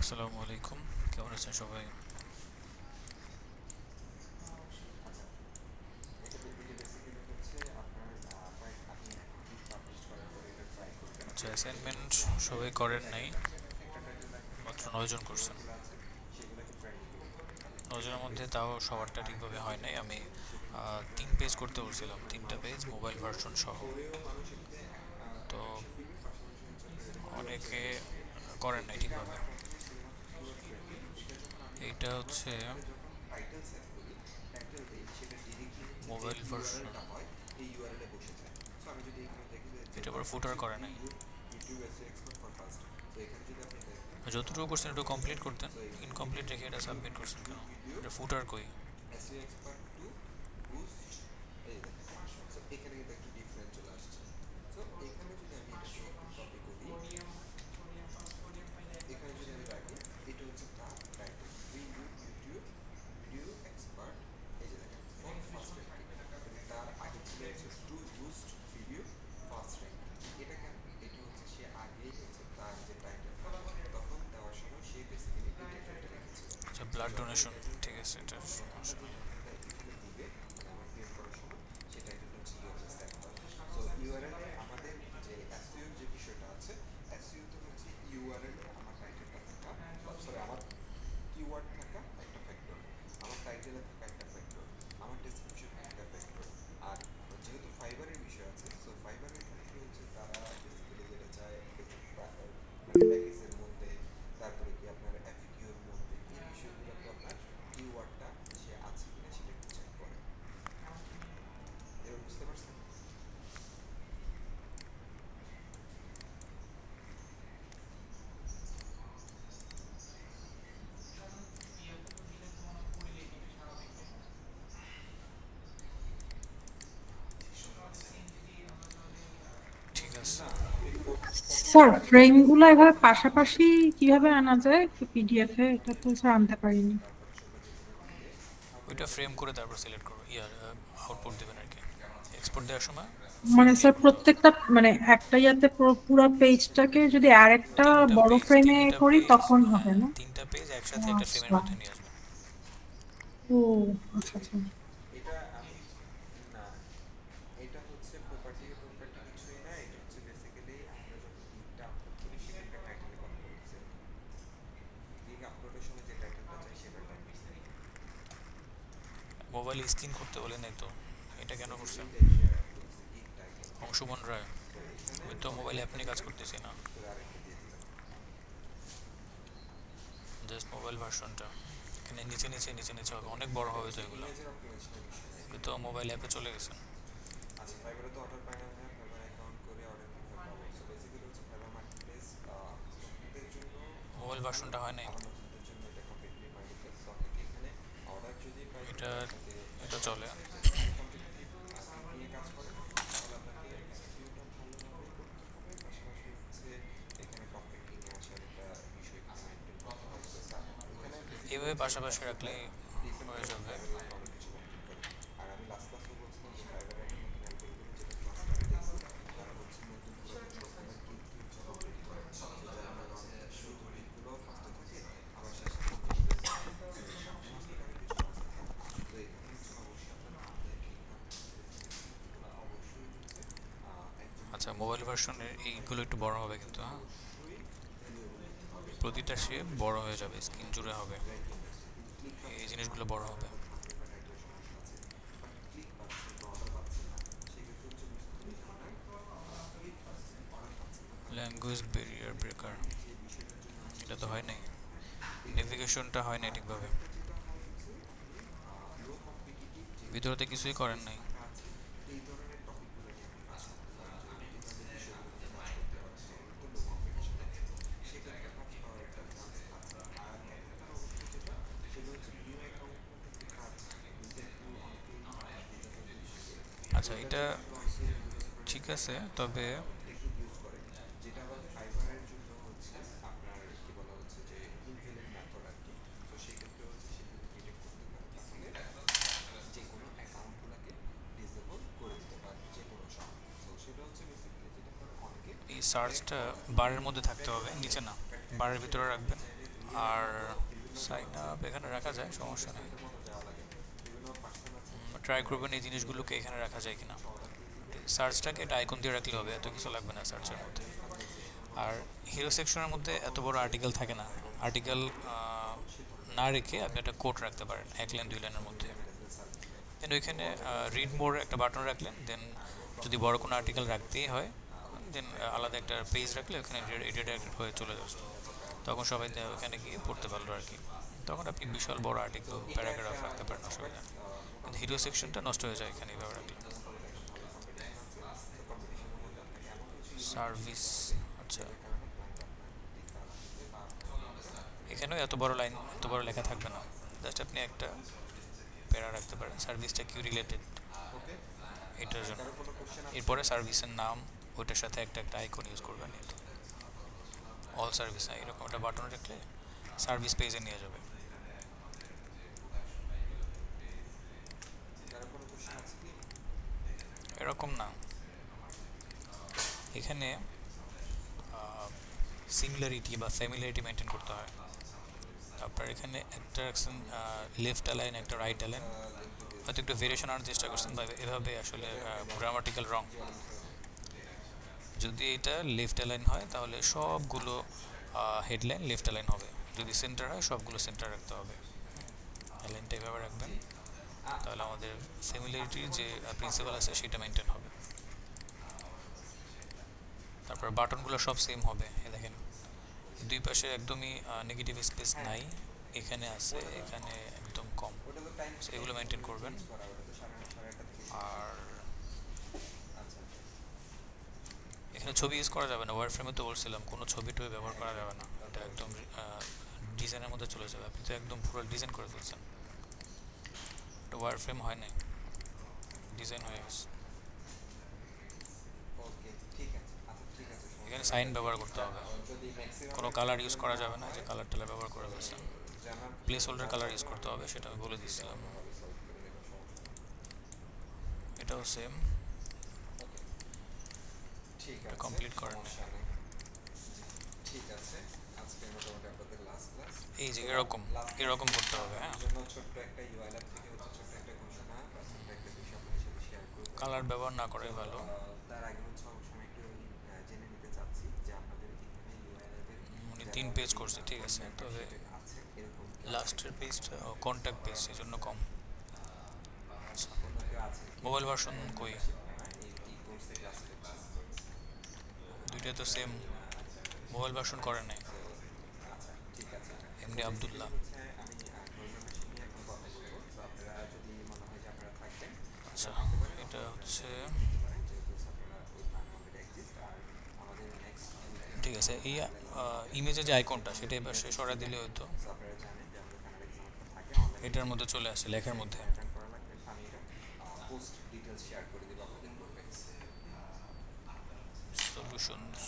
আসসালামু আলাইকুম, কেমন আছেন সবাই? আচ্ছা, অ্যাসাইনমেন্ট সবাই করেন নাই, মাত্র 9 জন করছেন। 9 জনের মধ্যে তাও সবারটা ঠিকভাবে হয় নাই। আমি 3 পেজ করতে বলছিলাম, 3টা পেজ মোবাইল ভার্সন সহ। তো অনেকে করেন নাই ঠিকভাবে। এইটা হচ্ছে মোবাইল ভার্সন, এটা আবার ফুটার করে নাই। যতটুকু করছেন একটু কমপ্লিট করতেন, ইনকমপ্লিট রেখে এটা সাবমিট করছেন কেন? এটা ফুটার কই? আচ্ছা, ব্লাড ডোনেশন, ঠিক আছে, এটা সমস্যা নেই। ঠিক আছে, স্যার ফ্রেমগুলো এভাবে পাশাপাশি কিভাবে আনা যায় পিডিএফ এ? এটা তো স্যার আনতে পারিনি। ওইটা ফ্রেম করে তারপর সিলেক্ট করো, আউটপুট দেবেন আর কি। এক্সপোর্ট দেওয়ার সময় ফ্রেম মানে দিয়ে স্যার প্রত্যেকটা মানে একটা ইয়াতে পুরো পেজটাকে যদি আরেকটা তিনটা বড় পেজ ফ্রেমে তিনটা করি পেজ তখন হবে হ্যাঁ, না? 3টা পেজ ও একসাথে একটা ফ্রেমের আচ্ছা। মধ্যে নিয়ে আসবেন। ও আচ্ছা আচ্ছা। মোবাইল স্ক্রিন করতে বলে নাই তো, এটা কেন করছেন? অংশুমান রায়, আমি তো মোবাইল অ্যাপ নিয়ে কাজ করতেছি না, জাস্ট মোবাইল ভার্সনটা। এখানে নিচে নিচে নিচে নিচে হবে, অনেক বড় হবে তো এগুলো। আপনি তো মোবাইল অ্যাপে চলে গেছেন, মোবাইল ভার্সনটা হয় নাই। এটা এটা চলে। এভাবে পাশাপাশি রাখলেই হয়ে যাবে। আচ্ছা, মোবাইল ভার্সনের এইগুলো একটু বড় হবে কিন্তু, হ্যাঁ, প্রতিটা শেপ বড় হয়ে যাবে, স্ক্রিন জুড়ে হবে, এই জিনিসগুলো বড় হবে। ল্যাঙ্গুয়েজ ব্যারিয়ার ব্রেকার, এটা তো হয় নাই। নেভিগেশনটা হয় নাই ঠিকভাবে, ভিতরতে কিছুই করেন নাই। আচ্ছা, এটা ঠিক আছে, তবে এই সার্চটা বারের মধ্যে থাকতে হবে, নিচে না, বারের ভিতরে রাখবেন। আর সাইন আপ এখানে রাখা যায়, সমস্যা নেই। ট্রাই করবেন এই জিনিসগুলোকে এখানে রাখা যায় কিনা। সার্চটাকে এটা আইকন দিয়ে রাখলে হবে, এত কিছু লাগবে না সার্চের মধ্যে। আর হিরো সেকশনের মধ্যে এত বড় আর্টিকেল থাকে না, আর্টিকেল না রেখে আপনি একটা কোড রাখতে পারেন 1 লাইন 2 লাইনের মধ্যে। দেন ওইখানে রিড মোর একটা বাটন রাখলেন, দেন যদি বড় কোনো আর্টিকেল রাখতেই হয় দেন আলাদা একটা পেজ রাখলে ওখানে রিডাইরেক্ট হয়ে চলে যাবে, তখন সবাই ওখানে গিয়ে পড়তে পারলো আর কি। তখন আপনি বিশাল বড় আর্টিকেল প্যারাগ্রাফ রাখতে পারেন, অসুবিধা নেই। কিন্তু হিরো সেকশনটা নষ্ট হয়ে যায় এখানে এইভাবে রাখলে। সার্ভিস, আচ্ছা এখানেও এত বড় লাইন এত বড় লেখা থাকবে না, জাস্ট আপনি একটা প্যারা রাখতে পারেন সার্ভিসটা কি রিলেটেড এটার জন্য। এরপরে সার্ভিসের নাম, ওইটার সাথে একটা একটা আইকন ইউজ করবেন, অল সার্ভিস এরকম একটা বাটন রাখলে সার্ভিস পেজে নিয়ে যাবে। এরকম না, এখানে সিমিলারিটি বা ফ্যামিলিয়ারিটি মেনটেন করতে হয়। আপনার এখানে একটা রাখছেন লেফট অ্যালাইন, একটা রাইট অ্যালাইন, হয়তো একটু ভেরিয়েশন আনার চেষ্টা করছেন বা এভাবে আসলে গ্রামাটিক্যাল রং। যদি এটা লেফট অ্যালাইন হয় তাহলে সবগুলো হেডলাইন লেফট অ্যালাইন হবে, যদি সেন্টার হয় সবগুলো সেন্টার রাখতে হবে। অ্যালাইনটা এভাবে রাখবেন, তাহলে আমাদের ফ্যামিলিয়ারিটির যে প্রিন্সিপাল আছে সেটা মেনটেন হবে। তারপর বাটনগুলো সব সেম হবে, দেখেন দুই পাশে একদমই নেগেটিভ স্পেস নাই, এখানে আছে, এখানে একদম কম, এগুলো মেনটেন করবেন। আর এখানে ছবি ইউজ করা যাবে না, ওয়ার ফ্রেমে তো বলছিলাম কোনো ছবি টবি ব্যবহার করা যাবে না, এটা একদম ডিজাইনের মধ্যে চলে যাবে। আপনি তো একদম পুরো ডিজাইন করে ফেলছেন, এটা ওয়ার ফ্রেম হয় নাই, ডিজাইন হয়ে গেছে। এখানে সাইন ব্যবহার করতে হবে, কোনো কালার ইউজ করা যাবে না, যে কালার টালার ব্যবহার করে ফেলছেন। প্লেস হোল্ডার কালার ইউজ করতে হবে, সেটা আমি বলে দিচ্ছিলাম। এটাও সেম, কমপ্লিট করেন। এই যে এরকম এরকম করতে হবে, হ্যাঁ কালার ব্যবহার না করাই ভালো। 3 পেজ করছে, ঠিক আছে, তবে লাস্টের পেজটা কন্ট্যাক্ট পেজ, সেই জন্য কম। আচ্ছা মোবাইল ভার্সন কই, দুইটা তো সেম, মোবাইল ভার্সন করে নাই এমনি আব্দুল্লাহ। আচ্ছা এটা হচ্ছে ঠিক আছে, এই ইমেজে যে আইকনটা সেটা এবার সে সরা দিলে হয়তো এটার মধ্যে চলে আসে লেখার মধ্যে। সলিউশনস,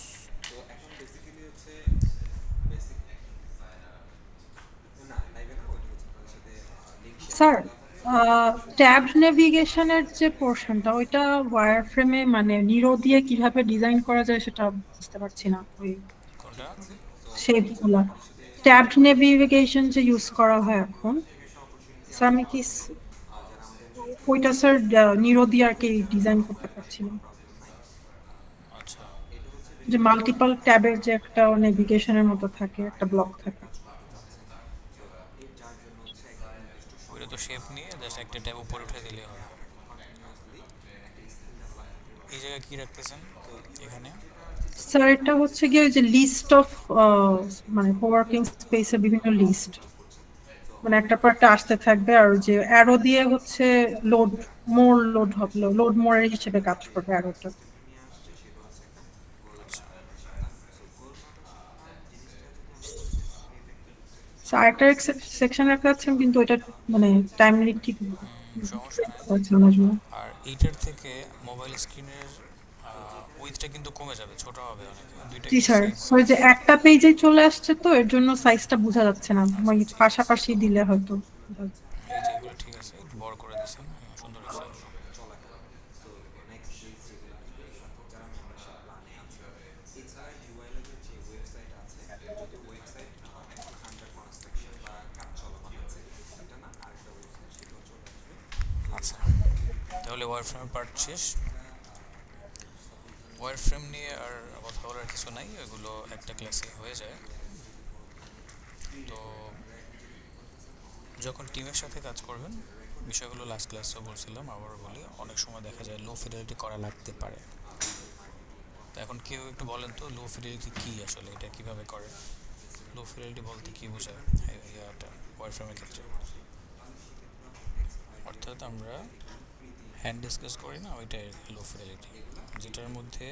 স্যার ট্যাব নেভিগেশনের যে পোর্শনটা ওইটা ওয়ার ফ্রেমে মানে নিরো দিয়ে কিভাবে ডিজাইন করা যায় সেটা বুঝতে পারছি না। ওই কোনটা শেপগুলা ট্যাব নেভিগেশন যে ইউজ করা হয় এখন, স্যার আমি কি ওইটা স্যার নিরো দিয়ে আর কি ডিজাইন করতে পারছিলাম, আচ্ছা যে মাল্টিপল ট্যাবের যে একটা নেভিগেশনের মতো থাকে, একটা ব্লক থাকে। ওইটা তো শেপ নিয়ে জাস্ট একটা ট্যাব উপরে উঠে দিলে হবে। এই জায়গায় কি রাখতেছেন এখানে? স্যার এটা হচ্ছে গিয়ে ওই যে লিস্ট অফ মানে কোওয়ার্কিং স্পেসের বিভিন্ন লিস্ট, মানে একটা পর একটা আসতে থাকবে, আর যে অ্যারো দিয়ে হচ্ছে লোড লোড হবে, লোড মোরের হিসেবে কাজ করবে অ্যারোটা। আরেকটা সেকশন রাখতে যাচ্ছেন কিন্তু ওইটা মানে টাইমলি ঠিক সমস্যা নেই। পাচ্ছিলাম না জন্য। আর এইটার থেকে মোবাইল স্ক্রিনের উইথটা কিন্তু কমে যাবে, ছোট হবে অনেক, দুইটা জি কি স্যার, সেম ওই যে একটা পেজে চলে আসছে তো এর জন্য সাইজটা বোঝা যাচ্ছে না, মানে পাশাপাশি দিলে হয়তো। এই যে এগুলো ঠিক আছে, একটু বড় করে দিয়েছেন, সুন্দর হয়েছে এগুলো। তাহলে ওয়ারফ্রেমের পার্ট শেষ। ওয়ারফ্রেম নিয়ে আর কথা বলার কিছু নাই, ওইগুলো একটা ক্লাসে হয়ে যায়। তো যখন টিমের সাথে কাজ করবেন, বিষয়গুলো লাস্ট ক্লাসেও বলছিলাম, আবার বলি, অনেক সময় দেখা যায় লো ফিডেলিটি করা লাগতে পারে। তো এখন কেউ একটু বলেন তো লো ফিডেলিটি কী, আসলে এটা কীভাবে করে? লো ফিডেলিটি বলতে কী বোঝায় ইয়াটা ওয়ারফ্রেমের ক্ষেত্রে? অর্থাৎ আমরা হ্যান্ড ডিসকাস করি না, ওইটাই লো ফিডেলিটি, যেটার মধ্যে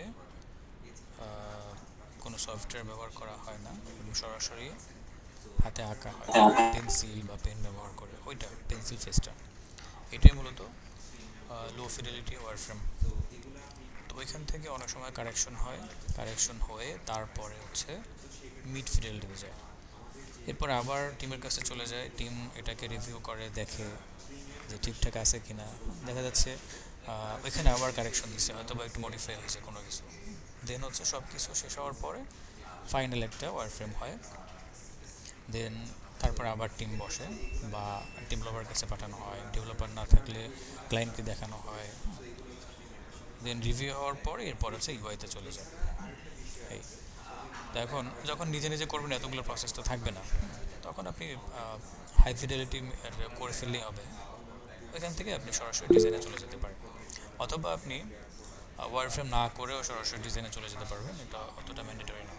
কোনো সফটওয়্যার ব্যবহার করা হয় না এবং সরাসরি হাতে আঁকা হয় পেন্সিল বা পেন ব্যবহার করে, ওইটা পেন্সিল ফেসটা, এটাই মূলত লো ফিডেলিটি ওয়ারফ্রেম। তো ওইখান থেকে অনেক সময় কারেকশন হয়, কারেকশন হয়ে তারপরে হচ্ছে মিড ফিডেলিটিতে যায়। এরপর আবার টিমের কাছে চলে যায়, টিম এটাকে রিভিউ করে, দেখে যে ঠিকঠাক আছে কিনা। দেখা যাচ্ছে ওইখানে আবার কারেকশন দিচ্ছে, হয়তো বা একটু মডিফাই হয়েছে কোনো কিছু। দেন হচ্ছে সব কিছু শেষ হওয়ার পরে ফাইনাল একটা ওয়ারফ্রেম হয়। দেন তারপর আবার টিম বসে বা ডেভেলপার কাছে পাঠানো হয়, ডেভেলপার না থাকলে ক্লায়েন্টকে দেখানো হয়। দেন রিভিউ হওয়ার পরে এরপর হচ্ছে ইউআইতে চলে যায়। এই তো এখন যখন নিজে নিজে করবেন, এতগুলো প্রসেস তো থাকবে না, তখন আপনি হাই ফিডেলিটি করে ফেললেই হবে। ওইখান থেকে আপনি সরাসরি ডিজাইনে চলে যেতে পারেন, অথবা আপনি ওয়ারফ্রেম না করেও সরাসরি ডিজাইনে চলে যেতে পারবেন, এটা অতটা ম্যান্ডেটরি না।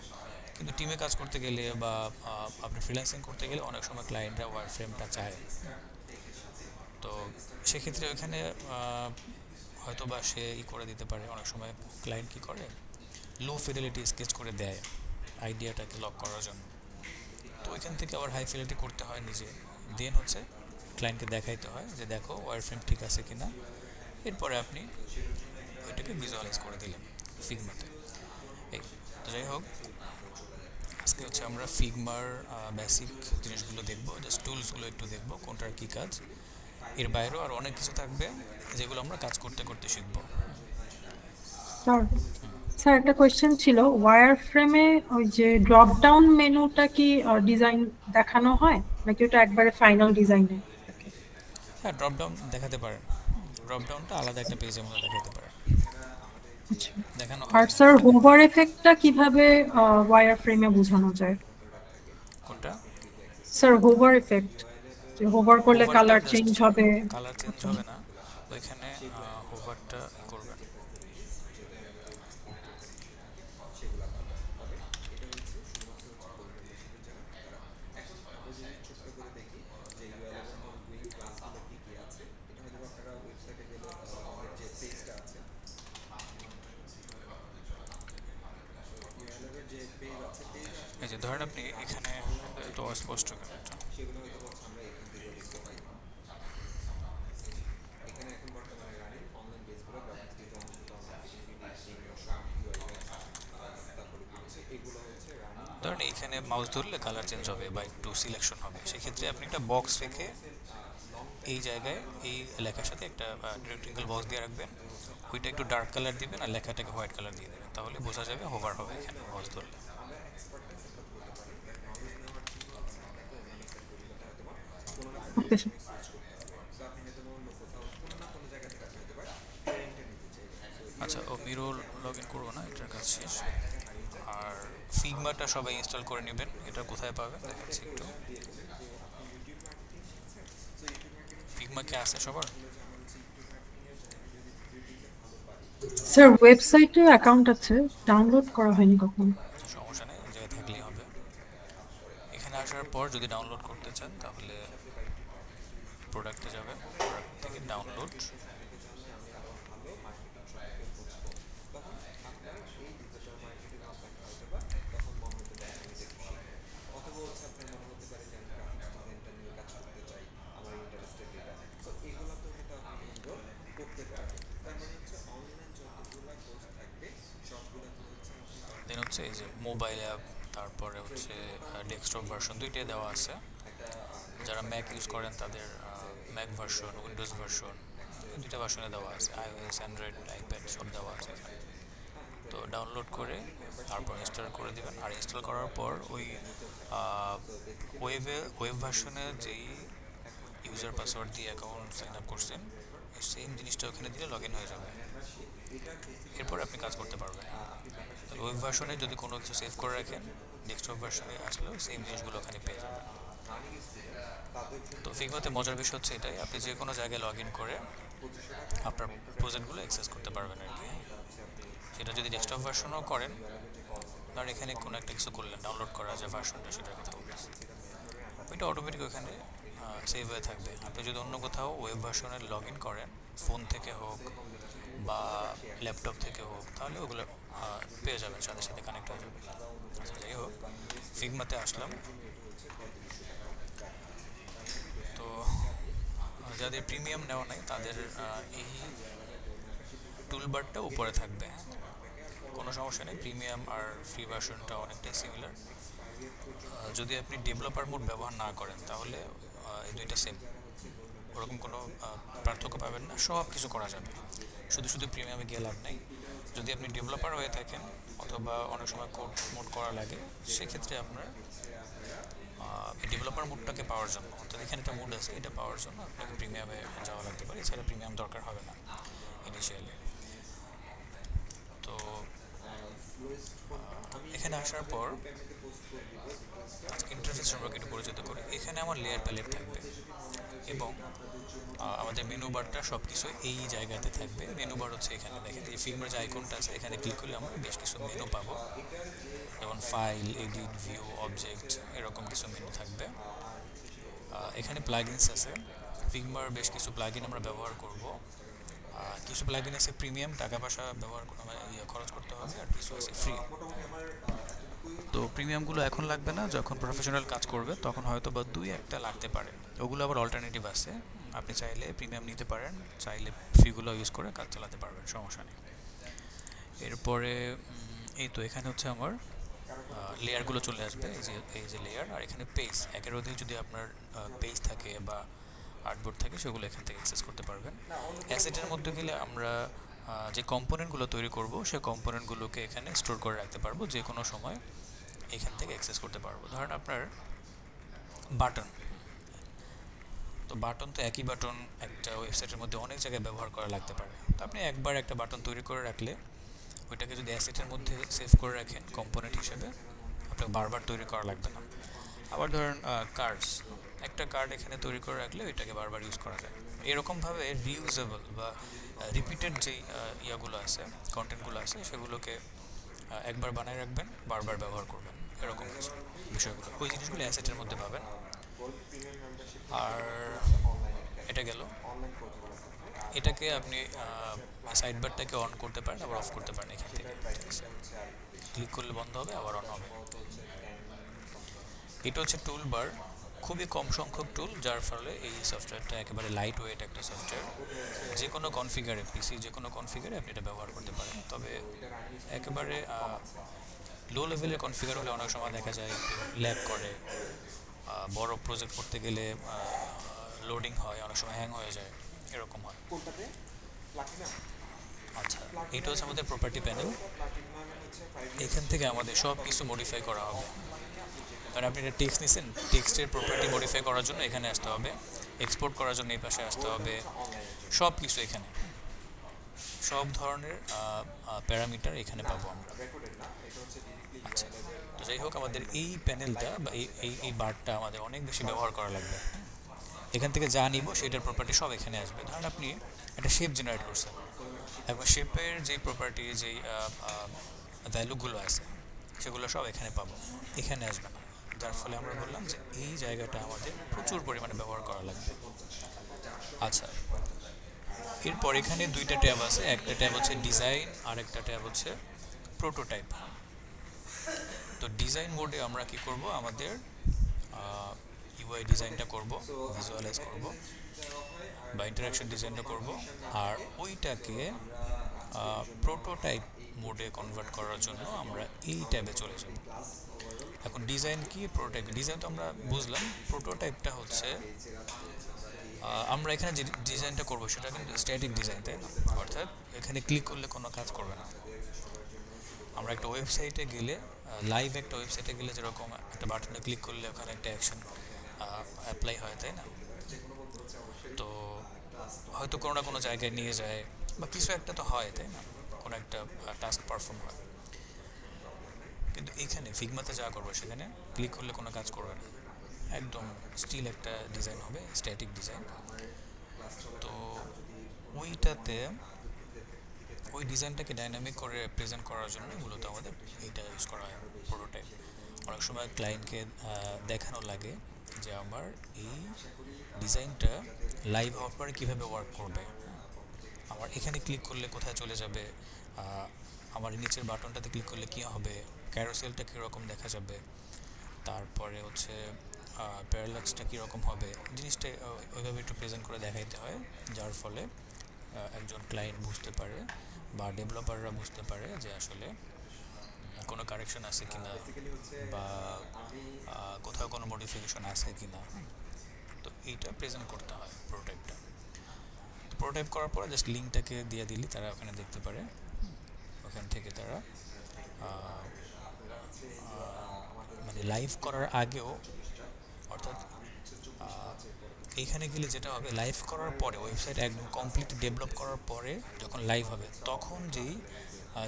কিন্তু টিমে কাজ করতে গেলে বা আপনি ফ্রিল্যান্সিং করতে গেলে অনেক সময় ক্লায়েন্টরা ওয়ারফ্রেমটা চায়। তো সেক্ষেত্রে ওইখানে হয়তো বা সে করে দিতে পারে। অনেক সময় ক্লায়েন্ট কী করে, লো ফিডেলিটি স্কেচ করে দেয় আইডিয়াটাকে লক করার জন্য। তো ওইখান থেকে আবার হাই ফিডেলিটি করতে হয় নিজে, দেন হচ্ছে ক্লায়েন্টকে দেখাইতে হয় যে দেখো ওয়ারফ্রেম ঠিক আছে কি না। এরপরে আপনি ওইটাকে ভিজুয়ালাইজ করে দিলেন ফিগমাতে। এই তো যাই হোক, আজকে হচ্ছে আমরা ফিগমার বেসিক জিনিসগুলো দেখবো, জাস্ট টুলসগুলো একটু দেখবো কোনটার কী কাজ। এর বাইরেও আর অনেক কিছু থাকবে যেগুলো আমরা কাজ করতে করতে শিখবো। স্যার স্যার একটা কোয়েশ্চেন ছিল, ওয়ার ফ্রেমে ওই যে ড্রপ ডাউন মেনুটা কি ডিজাইন দেখানো হয় নাকি ওটা একবারে ফাইনাল ডিজাইনে? হ্যাঁ, ড্রপ ডাউন দেখাতে পারেন, ড্রপ ডাউনটা আলাদা একটা পেজের মধ্যে দেখাতে পারেন, আচ্ছা। দেখানো আর হয়। স্যার হোভার এফেক্টটা কিভাবে ওয়ার ফ্রেমে বোঝানো যায়? কোনটা? স্যার হোভার এফেক্ট, যে হোভার করলে হোভারটা কালার জাস্ট চেঞ্জ হবে। কালার চেঞ্জ হবে না, ওইখানে হোভারটা করবেন। এই যে ধরেন আপনি এখানে তো স্পষ্ট কেন এটা? ধরেন এইখানে মাউস ধরলে কালার চেঞ্জ হবে বা একটু সিলেকশন হবে, সেক্ষেত্রে আপনি একটা বক্স রেখে এই জায়গায় এই লেখার সাথে একটা রেক্টেঙ্গল বক্স দিয়ে রাখবেন, ওইটা একটু ডার্ক কালার দিবেন আর লেখাটাকে হোয়াইট কালার দিয়ে দেবেন, তাহলে বোঝা যাবে হোভার হবে এখানে মাউস ধরলে। Okay sir. আচ্ছা, ও মিরর লগ ইন করবো না, এটার কাজ শেষ। আর ফিগমাটা সবাই ইনস্টল করে নেবেন, এটা কোথায় পাবেন দেখাচ্ছি একটু। ফিগমা কি আছে সবার? স্যার ওয়েবসাইটে অ্যাকাউন্ট আছে, ডাউনলোড করা হয়নি কখনো। সমস্যা নেই, ওই জায়গায় থাকলেই হবে। এখানে আসার পর যদি ডাউনলোড করতে চান তাহলে প্রোডাক্টে যাবেন, প্রোডাক্ট থেকে ডাউনলোড, দেন হচ্ছে এই যে মোবাইল অ্যাপ, তারপরে হচ্ছে ডেস্কটপ ভার্সন দুইটাই দেওয়া আছে। যারা ম্যাক ইউজ করেন তাদের ম্যাক ভার্সন, উইন্ডোজ ভার্সন, দুইটা ভার্সনে দেওয়া আছে, আইওএস, অ্যান্ড্রয়েড, আইপ্যাড সব দেওয়া আছে এখানে। তো ডাউনলোড করে তারপর ইনস্টল করে দেবেন। আর ইনস্টল করার পর ওই ওয়েব ভার্সনে যেই ইউজার পাসওয়ার্ড দিয়ে অ্যাকাউন্ট সাইন আপ করছেন সেম জিনিসটা ওখানে দিলে লগ ইন হয়ে যাবে। এরপর আপনি কাজ করতে পারবেন। তাহলে ওয়েব ভার্সনে যদি কোনো কিছু সেভ করে রাখেন, ডেস্কটপ ভার্সনে আসলেও সেম জিনিসগুলো ওখানে পেয়ে যাবেন। তো ফিগমাতে মজার বিষয় হচ্ছে এটাই, আপনি যে কোনো জায়গায় লগ ইন করে আপনার প্রজেক্টগুলো অ্যাক্সেস করতে পারবেন আর কি। সেটা যদি ডেস্কটপ ভার্সনও করেন, ধরেন এখানে কোনো একটা কিছু করলেন, ডাউনলোড করা যে ভার্সনটা সেটার কথা বলতেছি, ওইটা অটোমেটিক ওখানে সেভ হয়ে থাকবে। আপনি যদি অন্য কোথাও ওয়েব ভার্সনে লগ ইন করেন, ফোন থেকে হোক বা ল্যাপটপ থেকে হোক, তাহলে ওগুলো পেয়ে যাবেন, সাথে সাথে কানেক্ট হয়ে যাবে। আচ্ছা, যাই হোক, ফিগমাতে আসলাম। তো যাদের প্রিমিয়াম নেওয়া নাই তাদের এই টুলবারটা উপরে থাকবে, কোনো সমস্যা নেই। প্রিমিয়াম আর ফ্রি ভার্সনটা অনেকটাই সিমিলার। যদি আপনি ডেভেলপার মোড ব্যবহার না করেন তাহলে এই দুইটা সেম, ওরকম কোনো পার্থক্য পাবেন না, সব কিছু করা যাবে। শুধু শুধু প্রিমিয়ামে গিয়ে লাভ নেই। যদি আপনি ডেভেলপার হয়ে থাকেন অথবা অনেক সময় কোড মোড করা লাগে, সেক্ষেত্রে আপনার ডেভেলপার মোডটাকে পাওয়ার জন্য, অর্থাৎ এখানে একটা মোড আছে, এটা পাওয়ার জন্য আপনাকে প্রিমিয়ামে যাওয়া লাগতে পারে, এছাড়া প্রিমিয়াম দরকার হবে না ইনিশিয়ালি। তো এখানে আসার পর ইন্টারফেস সম্পর্কে একটু পরিচিত করি। এখানে আমার লেয়ার প্যালেট থাকবে এবং আমাদের মেনু বারটা সব কিছু এই জায়গাতে থাকবে। মেনু বার হচ্ছে এখানে দেখেন, এই ফিল্মের যে আইকনটা আছে এখানে ক্লিক করলে আমরা বেশ কিছু মেনু পাবো, যেমন ফাইল, এডিট, ভিউ, অবজেক্ট, এরকম কিছু মেনু থাকবে। এখানে প্লাগইনস আছে, ফিগমার বেশ কিছু প্লাগইন আমরা ব্যবহার করব। কিছু প্লাগইন আছে প্রিমিয়াম, টাকা পয়সা ব্যবহার খরচ করতে হবে, আর কিছু আছে ফ্রি। তো প্রিমিয়ামগুলো এখন লাগবে না, যখন প্রফেশনাল কাজ করবে তখন হয়তো বা 2-1টা লাগতে পারে, ওগুলো আবার অল্টারনেটিভ আছে। আপনি চাইলে প্রিমিয়াম নিতে পারেন, চাইলে ফ্রিগুলো ইউজ করে কাজ চালাতে পারবেন, সমস্যা নেই। এরপরে এই তো এখানে হচ্ছে আমার লেয়ারগুলো চলে আসবে, এই যে লেয়ার, আর এখানে পেজ, একের অধিক যদি আপনার পেজ থাকে বা আর্টবোর্ড থাকে সেগুলো এখান থেকে অ্যাক্সেস করতে পারবেন। অ্যাসেটের মধ্যে গেলে আমরা যে কম্পোনেন্টগুলো তৈরি করব সেই কম্পোনেন্টগুলোকে এখানে স্টোর করে রাখতে পারবো, যে কোনো সময় এখান থেকে অ্যাক্সেস করতে পারবো। ধরেন আপনার বাটন, তো বাটন তো একই বাটন একটা ওয়েবসাইটের মধ্যে অনেক জায়গায় ব্যবহার করা লাগতে পারে। তো আপনি একবার একটা বাটন তৈরি করে রাখলে ওইটাকে যদি অ্যাসেটের মধ্যে সেভ করে রাখেন কম্পোনেন্ট হিসেবে, আপনাকে বারবার তৈরি করা লাগবে না। আবার ধরেন কার্ডস, একটা কার্ড এখানে তৈরি করে রাখলে ওইটাকে বারবার ইউজ করা যায়। এরকমভাবে রিউজেবল বা রিপিটেড যেই ইয়াগুলো আছে, কন্টেন্টগুলো আছে, সেগুলোকে একবার বানায় রাখবেন, বারবার ব্যবহার করবেন, এরকম কিছু বিষয়গুলো, ওই জিনিসগুলো অ্যাসেটের মধ্যে পাবেন। আর এটা গেল, এটাকে আপনি সাইড বারটাকে অন করতে পারেন, আবার অফ করতে পারেন এখান থেকে, ঠিক আছে? ক্লিক করলে বন্ধ হবে, আবার অন হবে। এটা হচ্ছে টুল বার, খুবই কম সংখ্যক টুল, যার ফলে এই সফটওয়্যারটা একেবারে লাইট ওয়েট একটা সফটওয়্যার। যে কোনো কনফিগারে, পিসি যে কোনো কনফিগারে আপনি এটা ব্যবহার করতে পারেন। তবে একেবারে লো লেভেলের কনফিগার হলে অনেক সময় দেখা যায় একটু ল্যাগ করে, বড় প্রজেক্ট করতে গেলে লোডিং হয়, অনেক সময় হ্যাং হয়ে যায়, এরকম হয়। আচ্ছা, এটা হচ্ছে আমাদের প্রপার্টি প্যানেল। এখান থেকে আমাদের সব কিছু মডিফাই করা হবে। কারণ আপনি একটা টেক্সট নিচ্ছেন, টেক্সটের প্রপার্টি মডিফাই করার জন্য এখানে আসতে হবে, এক্সপোর্ট করার জন্য এই পাশে আসতে হবে, সব কিছু এখানে, সব ধরনের প্যারামিটার এখানে পাবো আমরা। আচ্ছা, তো যাই হোক, আমাদের এই প্যানেলটা বা এই বারটা আমাদের অনেক বেশি ব্যবহার করা লাগবে। এখান থেকে যা নিব সেটার প্রপার্টি সব এখানে আসবে। ধরেন আপনি একটা শেপ জেনারেট করছেন, এবং শেপের যেই প্রপার্টি, যেই ভ্যালুগুলো আছে সেগুলো সব এখানে পাবো, এখানে আসবে না। যার ফলে আমরা বললাম যে এই জায়গাটা আমাদের প্রচুর পরিমাণে ব্যবহার করা লাগবে। আচ্ছা, এরপর এখানে দুইটা ট্যাব আছে, একটা ট্যাব হচ্ছে ডিজাইন আর একটা ট্যাব হচ্ছে প্রোটোটাইপ। তো ডিজাইন মোডে আমরা কি করব, আমাদের ইউআই ডিজাইনটা করব, ভিজুয়ালাইজ করব বা ইন্টারাকশন ডিজাইনটা করব, আর ওইটাকে প্রোটোটাইপ মোডে কনভার্ট করার জন্য আমরা এই ট্যাবে চলে যাব। এখন ডিজাইন কি, প্রোটোটাইপ, ডিজাইন তো আমরা বুঝলাম, প্রোটোটাইপটা হচ্ছে আমরা এখানে যে ডিজাইনটা করবো সেটা কিন্তু স্ট্যাটিক ডিজাইন, তাই না? অর্থাৎ এখানে ক্লিক করলে কোনো কাজ করবে না। আমরা একটা ওয়েবসাইটে গেলে, লাইভ একটা ওয়েবসাইটে গেলে যেরকম একটা বাটনে ক্লিক করলে ওখানে একটা অ্যাকশন অ্যাপ্লাই হয়, তাই না? তো হয়তো কোনো না কোনো জায়গায় নিয়ে যায় বা কিছু একটা তো হয়, তাই না? কোনো একটা টাস্ক পারফর্ম হয়। কিন্তু এখানে ফিগমাতে যা করবো সেখানে ক্লিক করলে কোনো কাজ করবে না, একদম স্টিল একটা ডিজাইন হবে, স্ট্যাটিক ডিজাইন। তো ওইটাতে ওই ডিজাইনটাকে ডাইনামিক করে প্রেজেন্ট করার জন্য মূলত আমাদের এইটা ইউজ করা হয়, প্রোটোটাইপ। অনেক সময় ক্লায়েন্টকে দেখানো লাগে যে আমার এই ডিজাইনটা লাইভ হওয়ার পরে কীভাবে ওয়ার্ক করবে, আমার এখানে ক্লিক করলে কোথায় চলে যাবে, আমার নিচের বাটনটাতে ক্লিক করলে কী হবে, ক্যারোসেলটা কীরকম দেখা যাবে, তারপরে হচ্ছে প্যারালাক্সটা কীরকম হবে, জিনিসটা ওইভাবে একটু প্রেজেন্ট করে দেখাইতে হয়, যার ফলে একজন ক্লায়েন্ট বুঝতে পারে বা ডেভেলপাররা বুঝতে পারে যে আসলে কোনো কারেকশন আছে কিনা বা কোথাও কোনো মডিফিকেশন আছে কিনা। তো এইটা প্রেজেন্ট করতে হয় প্রোটোটাইপটা। প্রোটোটাইপ করার পরে জাস্ট লিঙ্কটাকে দিয়ে দিলে তারা ওখানে দেখতে পারে, ওখান থেকে তারা মানে লাইভ করার আগেও, অর্থাৎ এইখানে গেলে যেটা হবে লাইভ করার পরে ওয়েবসাইট একদম কমপ্লিট ডেভেলপ করার পরে যখন লাইভ হবে তখন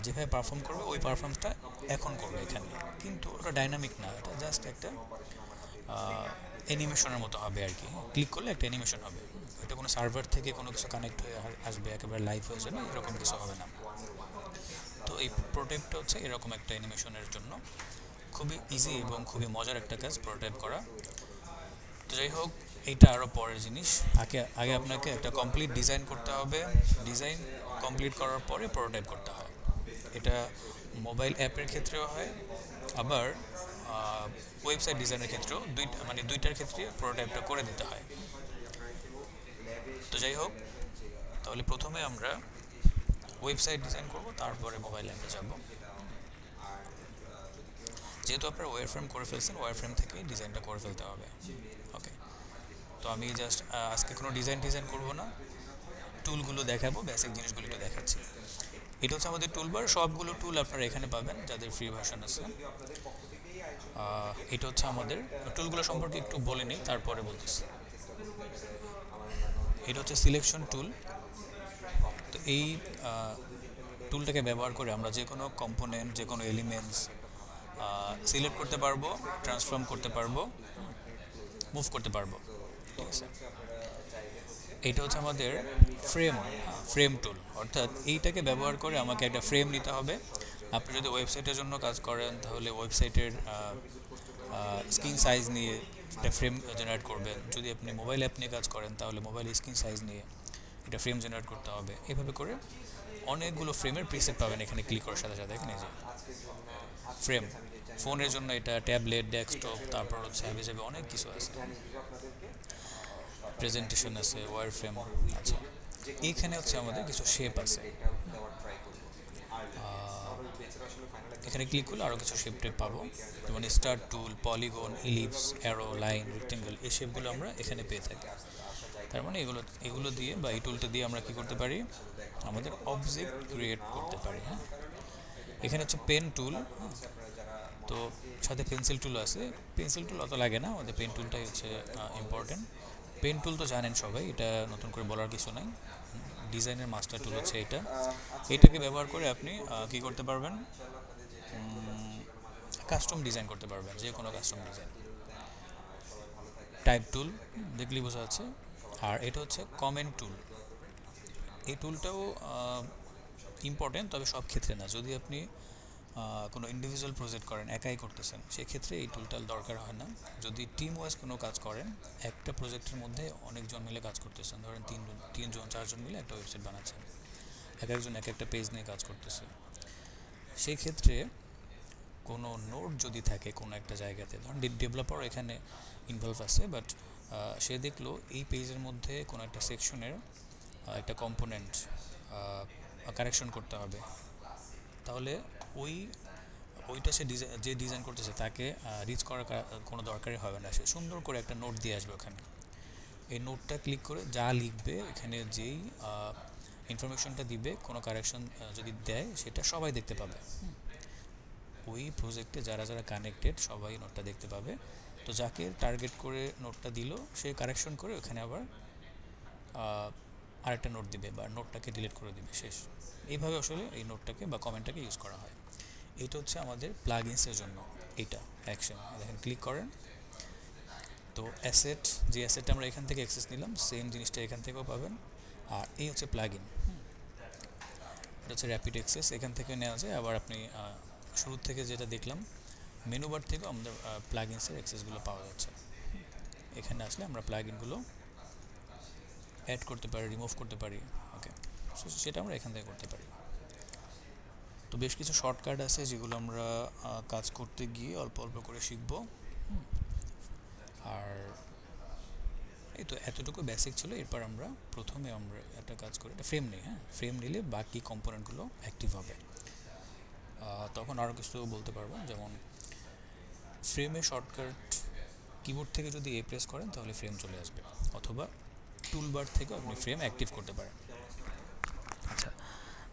যেভাবে পারফর্ম করবে ওই পারফর্মটা এখন করবে এখানে, কিন্তু ওটা ডাইনামিক না, এটা জাস্ট একটা অ্যানিমেশনের মতো হবে আর কি। ক্লিক করলে একটা অ্যানিমেশন হবে, এটা কোনো সার্ভার থেকে কোনো কিছু কানেক্ট হয়ে আসবে একেবারে লাইভ হয়ে যাবে এরকম কিছু হবে না। তো এই প্রোটোটাইপটা হচ্ছে এরকম একটা অ্যানিমেশনের জন্য খুবই ইজি এবং খুবই মজার একটা কাজ প্রোটোটাইপ করা। তো যাই হোক, এইটা আরও পরের জিনিস। আগে আপনাকে একটা কমপ্লিট ডিজাইন করতে হবে, ডিজাইন কমপ্লিট করার পরে প্রোটোটাইপ করতে হয়। এটা মোবাইল অ্যাপের ক্ষেত্রেও হয়, আবার ওয়েবসাইট ডিজাইনের ক্ষেত্রেও দুইটার ক্ষেত্রে প্রোটোটাইপটা করে দিতে হয়। তো যাই হোক, তাহলে প্রথমে আমরা ওয়েবসাইট ডিজাইন করব, তারপরে মোবাইল অ্যাপে যাব। যেহেতু আপনারা ওয়্যারফ্রেম করে ফেলছেন, ওয়্যারফ্রেম থেকে ডিজাইনটা করে ফেলতে হবে। ওকে, তো আমি জাস্ট আজকে কোনো ডিজাইন করব না, টুলগুলো দেখাবো, বেসিক জিনিসগুলো একটু দেখাচ্ছি। এটা হচ্ছে আমাদের টুলবার, সবগুলো টুল আপনারা এখানে পাবেন যাদের ফ্রি ভার্সন আছে। এটা হচ্ছে আমাদের টুলগুলো সম্পর্কে একটু বলে নিই, তারপরে বলতেছি। এটা হচ্ছে সিলেকশন টুল। তো এই টুলটাকে ব্যবহার করে আমরা যে কোনো কম্পোনেন্ট, যে কোনো এলিমেন্টস সিলেক্ট করতে পারবো, ট্রান্সফর্ম করতে পারবো, মুভ করতে পারবো, ঠিক আছে। এটা হচ্ছে আমাদের ফ্রেম টুল, অর্থাৎ এইটাকে ব্যবহার করে আমাকে একটা ফ্রেম নিতে হবে। আপনি যদি ওয়েবসাইটের জন্য কাজ করেন তাহলে ওয়েবসাইটের স্ক্রিন সাইজ নিয়ে একটা ফ্রেম জেনারেট করবেন। যদি আপনি মোবাইল অ্যাপ নিয়ে কাজ করেন তাহলে মোবাইল স্ক্রিন সাইজ নিয়ে এটা ফ্রেম জেনারেট করতে হবে। এভাবে করে অনেকগুলো ফ্রেমের প্রিসেট পাবেন এখানে ক্লিক করার সাথে সাথে। এখানে যে ফ্রেম, ফোনের জন্য এটা, ট্যাবলেট, ডেস্কটপ, তারপর হচ্ছে যাবে অনেক কিছু আছে, প্রেজেন্টেশন আছে, ওয়ার ফ্রেম আছে। এইখানে হচ্ছে আমাদের কিছু শেপ আছে, এখানে ক্লিক করলে আরও কিছু শেপ টেপ পাবো, যেমন star tool, polygon, ellipse, arrow, line, rectangle, এই শেপগুলো আমরা এখানে পেয়ে থাকি। তার মানে এগুলো দিয়ে বা এই টুলটা দিয়ে আমরা কী করতে পারি, আমাদের অবজেক্ট ক্রিয়েট করতে পারি। হ্যাঁ, এখানে হচ্ছে পেন টুল, তো সাথে পেন্সিল টুল আছে। পেন্সিল টুল অত লাগে না, আমাদের পেন টুলটাই হচ্ছে ইম্পর্টেন্ট। পেন টুল তো জানেন সবাই, এটা নতুন করে বলার কিছু নাই। ডিজাইনের মাস্টার টুল হচ্ছে এটাকে ব্যবহার করে আপনি কী করতে পারবেন, কাস্টম ডিজাইন করতে পারবেন, যে কোনো কাস্টম ডিজাইন। টাইপ টুল দেখলেই বোঝা যাচ্ছে। আর এটা হচ্ছে কমেন্ট টুল, এই টুলটাও ইম্পর্টেন্ট, তবে সব ক্ষেত্রে না। যদি আপনি কোনো ইন্ডিভিজুয়াল প্রজেক্ট করেন, একাই করতেছেন, সেক্ষেত্রে এই টুলটার দরকার হয় না। যদি টিম ওয়াইজ কোনো কাজ করেন, একটা প্রজেক্টের মধ্যে অনেকজন মিলে কাজ করতেছেন, ধরেন তিনজন 4জন মিলে একটা ওয়েবসাইট বানাচ্ছেন, একজন এক একটা পেজ নিয়ে কাজ করতেছে, সেই ক্ষেত্রে কোনো নোট যদি থাকে কোনো একটা জায়গাতে, ধরুন ডেভেলপার এখানে ইনভলভ আছে, বাট সে দেখলো এই পেজের মধ্যে কোনো একটা সেকশনের একটা কম্পোনেন্ট কারেকশন করতে হবে, তাহলে ওইটা সে যে ডিজাইন করতেছে তাকে রিচ করার কোনো দরকারই হবে না। সে সুন্দর করে একটা নোট দিয়ে আসবে ওখানে। এই নোটটা ক্লিক করে যা লিখবে, এখানে যেই ইনফরমেশনটা দিবে, কোনো কারেকশন যদি দেয় সেটা সবাই দেখতে পাবে। ওই প্রজেক্টে যারা যারা কানেক্টেড সবাই নোটটা দেখতে পাবে। তো যাকে টার্গেট করে নোটটা দিল সে কারেকশন করে ওখানে আবার আরেকটা নোট দিবে বা নোটটাকে ডিলিট করে দিবে, শেষ। এইভাবে আসলে এই নোটটাকে বা কমেন্টটাকে ইউজ করা হয়। এইটা হচ্ছে আমাদের প্লাগইনসের জন্য এইটা অ্যাকশন। দেখেন ক্লিক করেন, তো অ্যাসেট, যে অ্যাসেটটা আমরা এখান থেকে অ্যাক্সেস নিলাম সেম জিনিসটা এখান থেকেও পাবেন। আর এই হচ্ছে প্লাগইন, এটা হচ্ছে র্যাপিড অ্যাক্সেস, এখান থেকে নেওয়া যায়। আবার আপনি শুরু থেকে যেটা দেখলাম মেনু বার থেকেও আমাদের প্লাগইনসের অ্যাক্সেসগুলো পাওয়া যাচ্ছে। এখানে আসলে আমরা প্লাগইনগুলো অ্যাড করতে পারি, রিমুভ করতে পারি। ওকে, সো সেটা আমরা এখান থেকে করতে পারি। তো বেশ কিছু শর্টকাট আছে যেগুলো আমরা কাজ করতে গিয়ে অল্প অল্প করে শিখব। আর এই তো এতটুকু বেসিক ছিল। এরপর আমরা প্রথমে আমরা একটা কাজ করি, একটা ফ্রেম নিই। হ্যাঁ, ফ্রেম নিলে বাকি কম্পোনেন্টগুলো অ্যাক্টিভ হবে। তখন আরও কিছু বলতে পারবো, যেমন ফ্রেমে শর্টকাট কিবোর্ড থেকে যদি এ প্রেস করেন তাহলে ফ্রেম চলে আসবে, অথবা টুলবার থেকে আপনি ফ্রেম অ্যাক্টিভ করতে পারেন। আচ্ছা,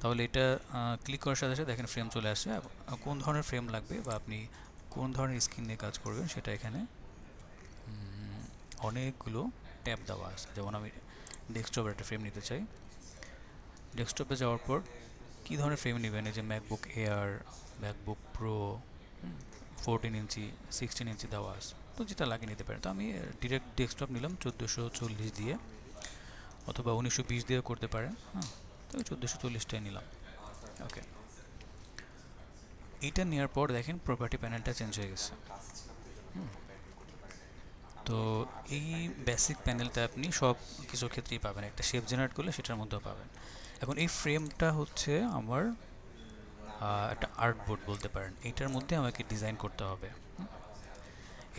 তাহলে এটা ক্লিক করার সাথে সাথে দেখেন ফ্রেম চলে আসছে। কোন ধরনের ফ্রেম লাগবে বা আপনি কোন ধরনের স্ক্রিন নিয়ে কাজ করবেন সেটা এখানে অনেকগুলো ট্যাব দেওয়া আছে। যেমন আমি ডেস্কটপের একটা ফ্রেম নিতে চাই। ডেস্কটপে যাওয়ার পর কী ধরনের ফ্রেম নেবেন, এই যে ম্যাকবুক এয়ার, ম্যাকবুক প্রো, 14 ইঞ্চি, 16 ইঞ্চি দেওয়া আছে, তো যেটা লাগিয়ে নিতে পারেন। তো আমি ডিরেক্ট ডেস্কটপ নিলাম 1440 দিয়ে, অথবা 1920 দিয়েও করতে পারেন। হ্যাঁ, তো 1440টাই নিলাম। ওকে, এইটা নেওয়ার পর দেখেন প্রপার্টি প্যানেলটা চেঞ্জ হয়ে গেছে। তো এই বেসিক প্যানেলটা আপনি সব কিছুর ক্ষেত্রেই পাবেন, একটা শেপ জেনারেট করলে সেটার মধ্যেও পাবেন। এখন এই ফ্রেমটা হচ্ছে আমার একটা আর্টবোর্ড বলতে পারেন, এইটার মধ্যে আমাকে ডিজাইন করতে হবে।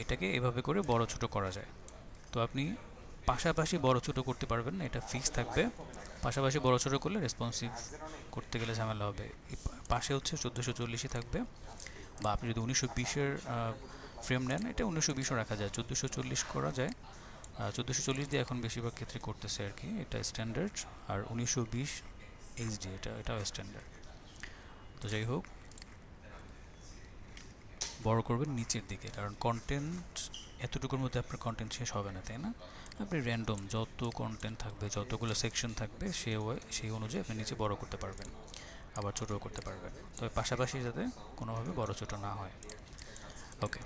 এটাকে এভাবে করে বড় ছোট করা যায়। তো আপনি পাশাপাশি বড় ছোট করতে পারবেন না, এটা ফিক্স থাকবে। পাশাপাশি বড় ছোট করলে রেসপন্সিভ করতে গেলে ঝামেলা হবে। পাশে হচ্ছে 1440ই থাকবে, বা আপনি যদি 1920-এর ফ্রেম নেন, এটা 1920ও রাখা যায়, 1440 করা যায়। 1440 দিয়ে এখন বেশিরভাগ ক্ষেত্রে করতেছে আর কি, এটা স্ট্যান্ডার্ড। আর 1920 এইচডি এটাও স্ট্যান্ডার্ড। তো যাই হোক, বড় করবেন নিচের দিকে, কারণ কন্টেন্ট এতটুকুর মধ্যে আপনার কন্টেন্ট শেষ হবে না, তাই না? আপনি র্যান্ডম যত কন্টেন্ট থাকবে, যতগুলো সেকশন থাকবে, সেই অনুযায়ী আপনি নিচে বড় করতে পারবেন, আবার ছোটও করতে পারবেন, তবে পাশাপাশি যাতে কোনোভাবে বড় ছোট না হয়। ওকে,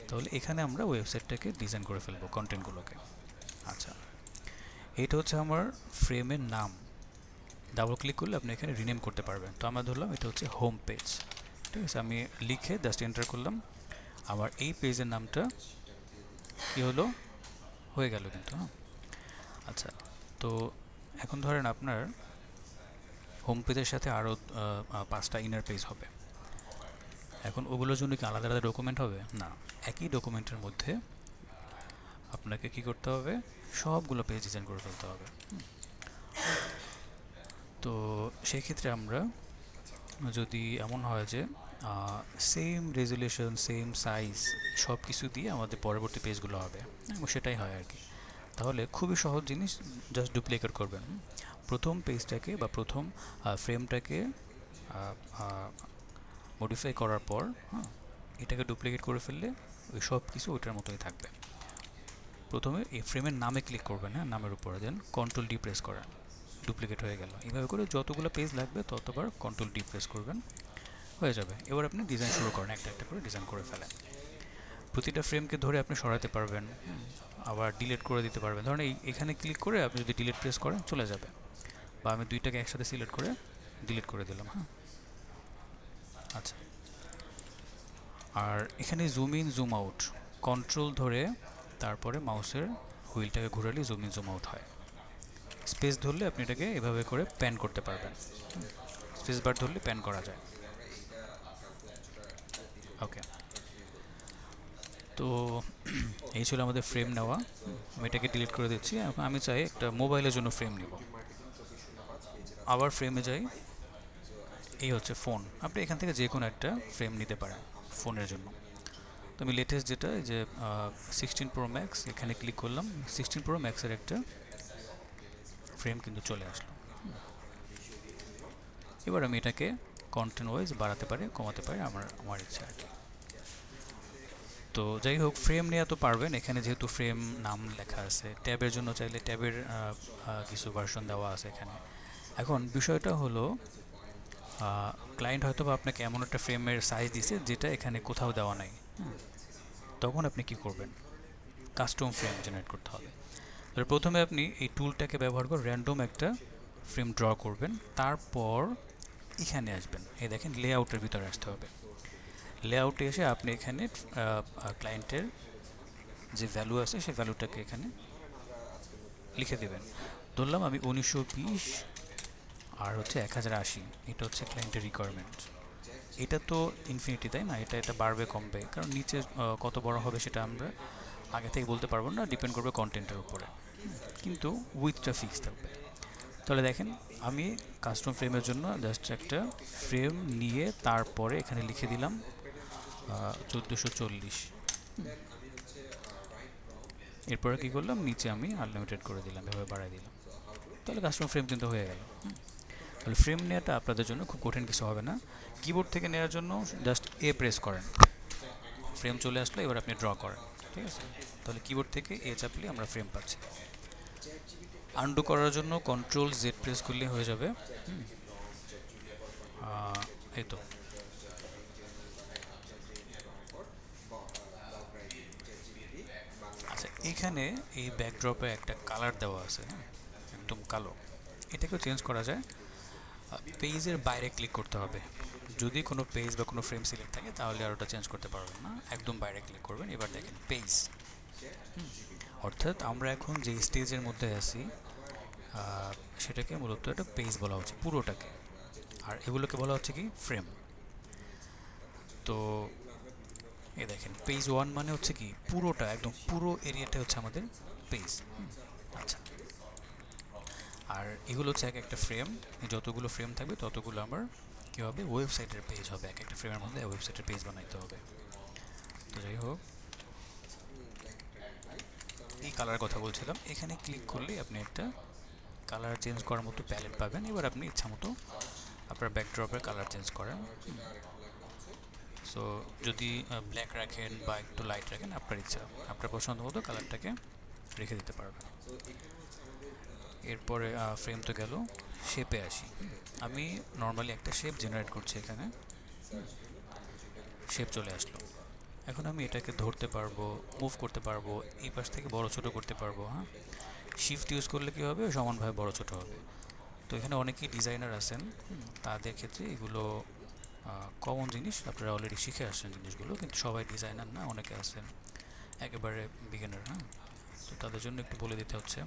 তাহলে এখানে আমরা ওয়েবসাইটটাকে ডিজাইন করে ফেলবো, কন্টেন্টগুলোকে। আচ্ছা, এইটা হচ্ছে আমার ফ্রেমের নাম। ডাবল ক্লিক করলে আপনি এখানে রিনেম করতে পারবেন। তো আমরা ধরলাম এটা হচ্ছে হোম পেজ, ঠিক আছে? আমি লিখে জাস্ট এন্টার করলাম, আবার এই পেজের নামটা কী হলো, হয়ে গেল কিন্তু। হ্যাঁ, আচ্ছা, তো এখন ধরেন আপনার হোম পেজের সাথে আরও 5টা ইনার পেজ হবে। এখন ওগুলোর জন্য কি আলাদা আলাদা ডকুমেন্ট হবে? না, একই ডকুমেন্টের মধ্যে আপনাকে কি করতে হবে, সবগুলো পেজ ডিজাইন করে ফেলতে হবে। তো সেই ক্ষেত্রে আমরা যদি এমন হয় যে সেম রেজুলেশন, সেম সাইজ, সব কিছু দিয়ে আমাদের পরবর্তী পেজগুলো হবে, এবং সেটাই হয় আর কি। তাহলে খুবই সহজ জিনিস, জাস্ট ডুপ্লিকেট করবেন। প্রথম পেজটাকে বা প্রথম ফ্রেমটাকে মডিফাই করার পর, এটাকে ডুপ্লিকেট করে ফেললে ওই সব কিছু ওইটার মতোই থাকবে। প্রথমে এই ফ্রেমের নামে ক্লিক করবেন, হ্যাঁ, নামের উপরে দেন কন্ট্রোল ডি প্রেস করেন, ডুপ্লিকেট হয়ে গেল। এইভাবে করে যতগুলো পেজ লাগবে ততবার কন্ট্রোল ডি প্রেস করবেন, হয়ে যাবে। এবার আপনি ডিজাইন শুরু করেন, একটা একটা করে ডিজাইন করে ফেলেন। প্রতিটা ফ্রেমকে ধরে আপনি সরাতে পারবেন, আবার ডিলিট করে দিতে পারবেন। ধরুন এখানে ক্লিক করে আপনি যদি ডিলিট প্রেস করেন চলে যাবে, বা আমি দুইটাকে একসাথে সিলেক্ট করে ডিলিট করে দিলাম। হ্যাঁ, আচ্ছা, আর এখানে zoom in zoom out control ধরে তারপরে মাউসের হুইলটাকে ঘুরালে জুম ইন জুম আউট হয়। স্পেস ধরলে আপনি এটাকে এভাবে করে প্যান করতে পারবেন, স্পেস বার ধরলে প্যান করা যায়। ওকে, তো এই ছিল আমাদের ফ্রেম নেওয়া। আমি এটাকে ডিলিট করে দিচ্ছি। এখন আমি চাই একটা মোবাইলের জন্য ফ্রেম নিব, আবার ফ্রেমে যাই, এই হচ্ছে ফোন। আপনি এখান থেকে যে কোনো একটা ফ্রেম নিতে পারেন ফোনের জন্য। তো আমি লেটেস্ট যেটা, যে 16 প্রো ম্যাক্স, এখানে ক্লিক করলাম, 16 প্রো ম্যাক্সের একটা ফ্রেম কিন্তু চলে আসলো। এবার আমি এটাকে কন্টেন্ট ওয়াইজ বাড়াতে পারি, কমাতে পারি, আমার ইচ্ছা আর কি। তো যাই হোক, ফ্রেম নেওয়া তো পারবেন। এখানে যেহেতু ফ্রেম নাম লেখা আছে, ট্যাবের জন্য চাইলে ট্যাবের কিছু ভার্সন দেওয়া আছে এখানে। এখন বিষয়টা হলো, ক্লায়েন্ট হয়তো বা আপনাকে এমন একটা ফ্রেমের সাইজ দিছে যেটা এখানে কোথাও দেওয়া নাই। তখন আপনি কি করবেন? কাস্টম ফ্রেম জেনারেট করতে হবে। তো প্রথমে আপনি এই টুলটাকে ব্যবহার করে র্যান্ডম একটা ফ্রেম ড্র করবেন, তারপর এখানে আসবেন। এই দেখেন, লেআউটের ভিতরে আসতে হবে। লেআউটে এসে আপনি এখানে ক্লায়েন্টের যে ভ্যালু আছে সেই ভ্যালুটাকে এখানে লিখে দেবেন। ধরলাম আমি 1920 আর হচ্ছে 1080, এটা হচ্ছে ক্লায়েন্টের রিকোয়ারমেন্ট। এটা তো ইনফিনিটি, তাই না? এটা বাড়বে কমবে, কারণ নিচে কত বড় হবে সেটা আমরা আগে থেকে বলতে পারবো না, ডিপেন্ড করবে কন্টেন্টের উপরে। কিন্তু উইথটা ফিক্স থাকবে। তাহলে দেখেন, আমি কাস্টম ফ্রেমের জন্য জাস্ট একটা ফ্রেম নিয়ে তারপরে এখানে লিখে দিলাম 1440। এরপরে কী করলাম, নিচে আমি আনলিমিটেড করে দিলাম, এভাবে বাড়াই দিলাম। তাহলে কাস্টম ফ্রেম কিন্তু হয়ে গেল। তাহলে ফ্রেম নেওয়াটা আপনাদের জন্য খুব কঠিন কিছু হবে না। কিবোর্ড থেকে নেওয়ার জন্য জাস্ট এ প্রেস করেন, ফ্রেম চলে আসলো, এবার আপনি ড্র করেন। ঠিক আছে? তাহলে কিবোর্ড থেকে এ চাপলে আমরা ফ্রেম পাচ্ছি। আনডু করার জন্য কন্ট্রোল জেড প্রেস করলে হয়ে যাবে। এই তো। আচ্ছা, এখানে এই ব্যাকড্রপে একটা কালার দেওয়া আছে, একদম কালো। এটাকেও চেঞ্জ করা যায়। পেজের বাইরে ক্লিক করতে হবে। যদি কোনো পেজ বা কোনো ফ্রেম সিলেক্ট থাকে তাহলে আর ওটা চেঞ্জ করতে পারবেন না, একদম বাইরে ক্লিক করবেন। এবার দেখেন পেজ, অর্থাৎ আমরা এখন যে স্টেজের মধ্যে আছি সেটাকে মূলত একটা পেজ বলা হচ্ছে পুরোটাকে, আর এগুলোকে বলা হচ্ছে কি ফ্রেম। তো এই দেখেন, পেজ 1 মানে হচ্ছে কি পুরোটা, একদম পুরো এরিয়াটা হচ্ছে আমাদের পেজ। আচ্ছা, আর এগুলো হচ্ছে এক একটা ফ্রেম। যতগুলো ফ্রেম থাকবে ততগুলো আমার কী হবে, ওয়েবসাইটের পেজ হবে। এক একটা ফ্রেমের মধ্যে ওয়েবসাইটের পেজ বানাইতে হবে। তো যাই হোক, এই কালার কথা বলছিলাম। এখানে ক্লিক করলে আপনি একটা কালার চেঞ্জ করার মতো প্যালেট পাবেন। এবার আপনি ইচ্ছা মতো আপনার ব্যাকড্রপের কালার চেঞ্জ করেন। সো যদি ব্ল্যাক রাখেন বা একটু লাইট রাখেন, আপনার ইচ্ছা, আপনার পছন্দ মতো কালারটাকে রেখে দিতে পারবেন। এরপরে ফ্রেম তো গেল, শেপে আসি। আমি নর্মালি একটা শেপ জেনারেট করছি এখানে, শেপ চলে আসলো। এখন আমি এটাকে ধরতে পারবো, মুভ করতে পারবো, এই পাশ থেকে বড় ছোট করতে পারবো। হ্যাঁ, শিফট ইউজ করলে কী হবে, সমানভাবে বড় ছোট হবে। তো এখানে অনেকেই ডিজাইনার আছেন, তাদের ক্ষেত্রে এগুলো কমন জিনিস, আপনারা অলরেডি শিখে আসছেন জিনিসগুলো, কিন্তু সবাই ডিজাইনার না, অনেকে আছেন একেবারে বিগিনার। হ্যাঁ, তো তাদের জন্য একটু বলে দিতে হচ্ছে।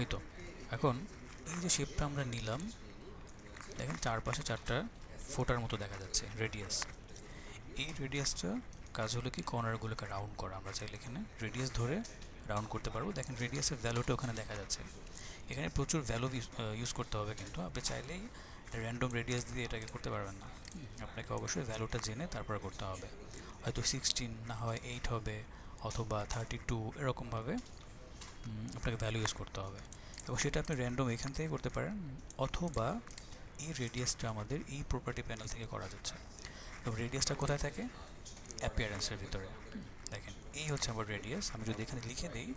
এই তো, এখন এই যে শেপটা আমরা নিলাম, দেখেন চারপাশে 4টা ফোটার মতো দেখা যাচ্ছে রেডিয়াস। এই রেডিয়াসটা কাজ হলো কি, কর্নারগুলোকে রাউন্ড করা। আমরা চাইলে এখানে রেডিয়াস ধরে রাউন্ড করতে পারবো। দেখেন রেডিয়াসের ভ্যালুটা ওখানে দেখা যাচ্ছে। এখানে প্রচুর ভ্যালু ইউজ করতে হবে, কিন্তু আপনি চাইলেই র্যান্ডম রেডিয়াস দিয়ে এটাকে করতে পারবেন না। আপনাকে অবশ্যই ভ্যালুটা জেনে তারপরে করতে হবে। হয়তো 16 না হয় 8 হবে, অথবা 32, এরকমভাবে আপনাকে ভ্যালু ইউজ করতে হবে। এবং সেটা আপনি র্যান্ডম এখান থেকে করতে পারেন, অথবা এই রেডিয়াসটা আমাদের এই প্রপার্টি প্যানেল থেকে করা যাচ্ছে। এবং রেডিয়াসটা কোথায় থাকে, অ্যাপিয়ারেন্সের ভিতরে। দেখেন, এই হচ্ছে আমার রেডিয়াস। আমি যদি এখানে লিখে দিই,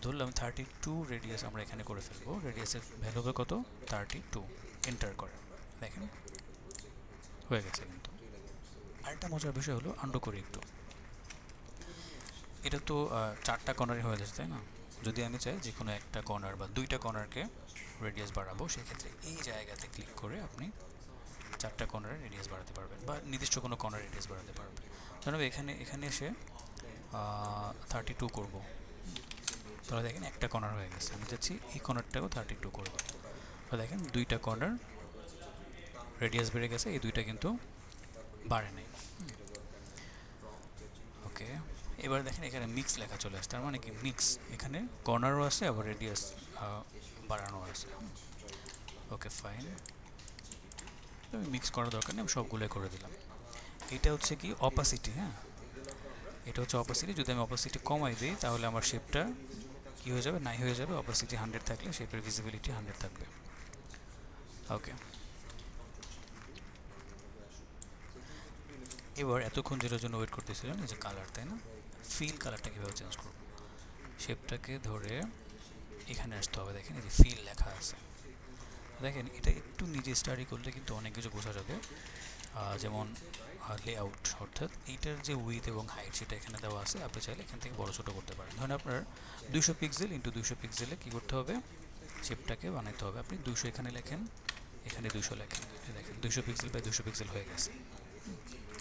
ধরলাম 32 রেডিয়াস আমরা এখানে করে ফেলবো। রেডিয়াসের ভ্যালু হবে কত, 32। এন্টার করে দেখেন হয়ে গেছে। কিন্তু আরেকটা মজার বিষয় হলো, আন্ডু করি একটু। এটা তো 4টা কর্নারে হয়ে যাচ্ছে, তাই না? যদি আমি চাই যে কোনো একটা কর্নার বা 2টা কর্নারকে রেডিয়াস বাড়াবো, সেক্ষেত্রে এই জায়গাতে ক্লিক করে আপনি 4টা কর্নারে রেডিয়াস বাড়াতে পারবেন, বা নির্দিষ্ট কোনো কর্নার রেডিয়াস বাড়াতে পারবেন। ধরুন এখানে এসে 32 করব, তাহলে দেখেন একটা কর্নার হয়ে গেছে। আমি চাচ্ছি এই কর্নারটাও 32 করব, তো দেখেন 2টা কর্নার রেডিয়াস বেড়ে গেছে, এই 2টা কিন্তু বাড়ে নাই। ওকে, এবার দেখেন এখানে মিক্স লেখা চলে আসছে, তার মানে কি মিক্স, এখানে কর্নারও আছে আবার রেডিয়াস বাড়ানো আছে। ওকে ফাইন, আমি মিক্স করার দরকার নেই, আমি সবগুলোই করে দিলাম। এটা হচ্ছে কি অপাসিটি। হ্যাঁ, এটা হচ্ছে অপাসিটি। যদি আমি অপাসিটি কমাই দিই তাহলে আমার শেপটা কী হয়ে যাবে, নাই হয়ে যাবে। অপাসিটি 100 থাকলে শেপের ভিজিবিলিটি 100 থাকবে। ওকে, এবার এতক্ষণ যেটার জন্য ওয়েট করতেছিলেন এই যে কালার, তাই না? ফিল কালারটা কীভাবে চেঞ্জ করব? শেপটাকে ধরে এখানে আসতে হবে, দেখেন এই যে ফিল লেখা আছে, দেখেন এটা একটু নিজে স্টাডি করলে কিন্তু অনেক কিছু বোঝা যাবে। যেমন লেআউট, অর্থাৎ এইটার যে উইথ এবং হাইট সেটা এখানে দেওয়া আছে, আপনি চাইলে এখান থেকে বড় ছোটো করতে পারেন। ধরেন আপনার 200 পিক্সেল ইন্টু 200 পিক্সেলে কী করতে হবে? শেপটাকে বানাইতে হবে। আপনি 200 এখানে লেখেন, এখানে 200 লেখেন, দেখেন 200 পিক্সেল বাই 200 পিক্সেল হয়ে গেছে।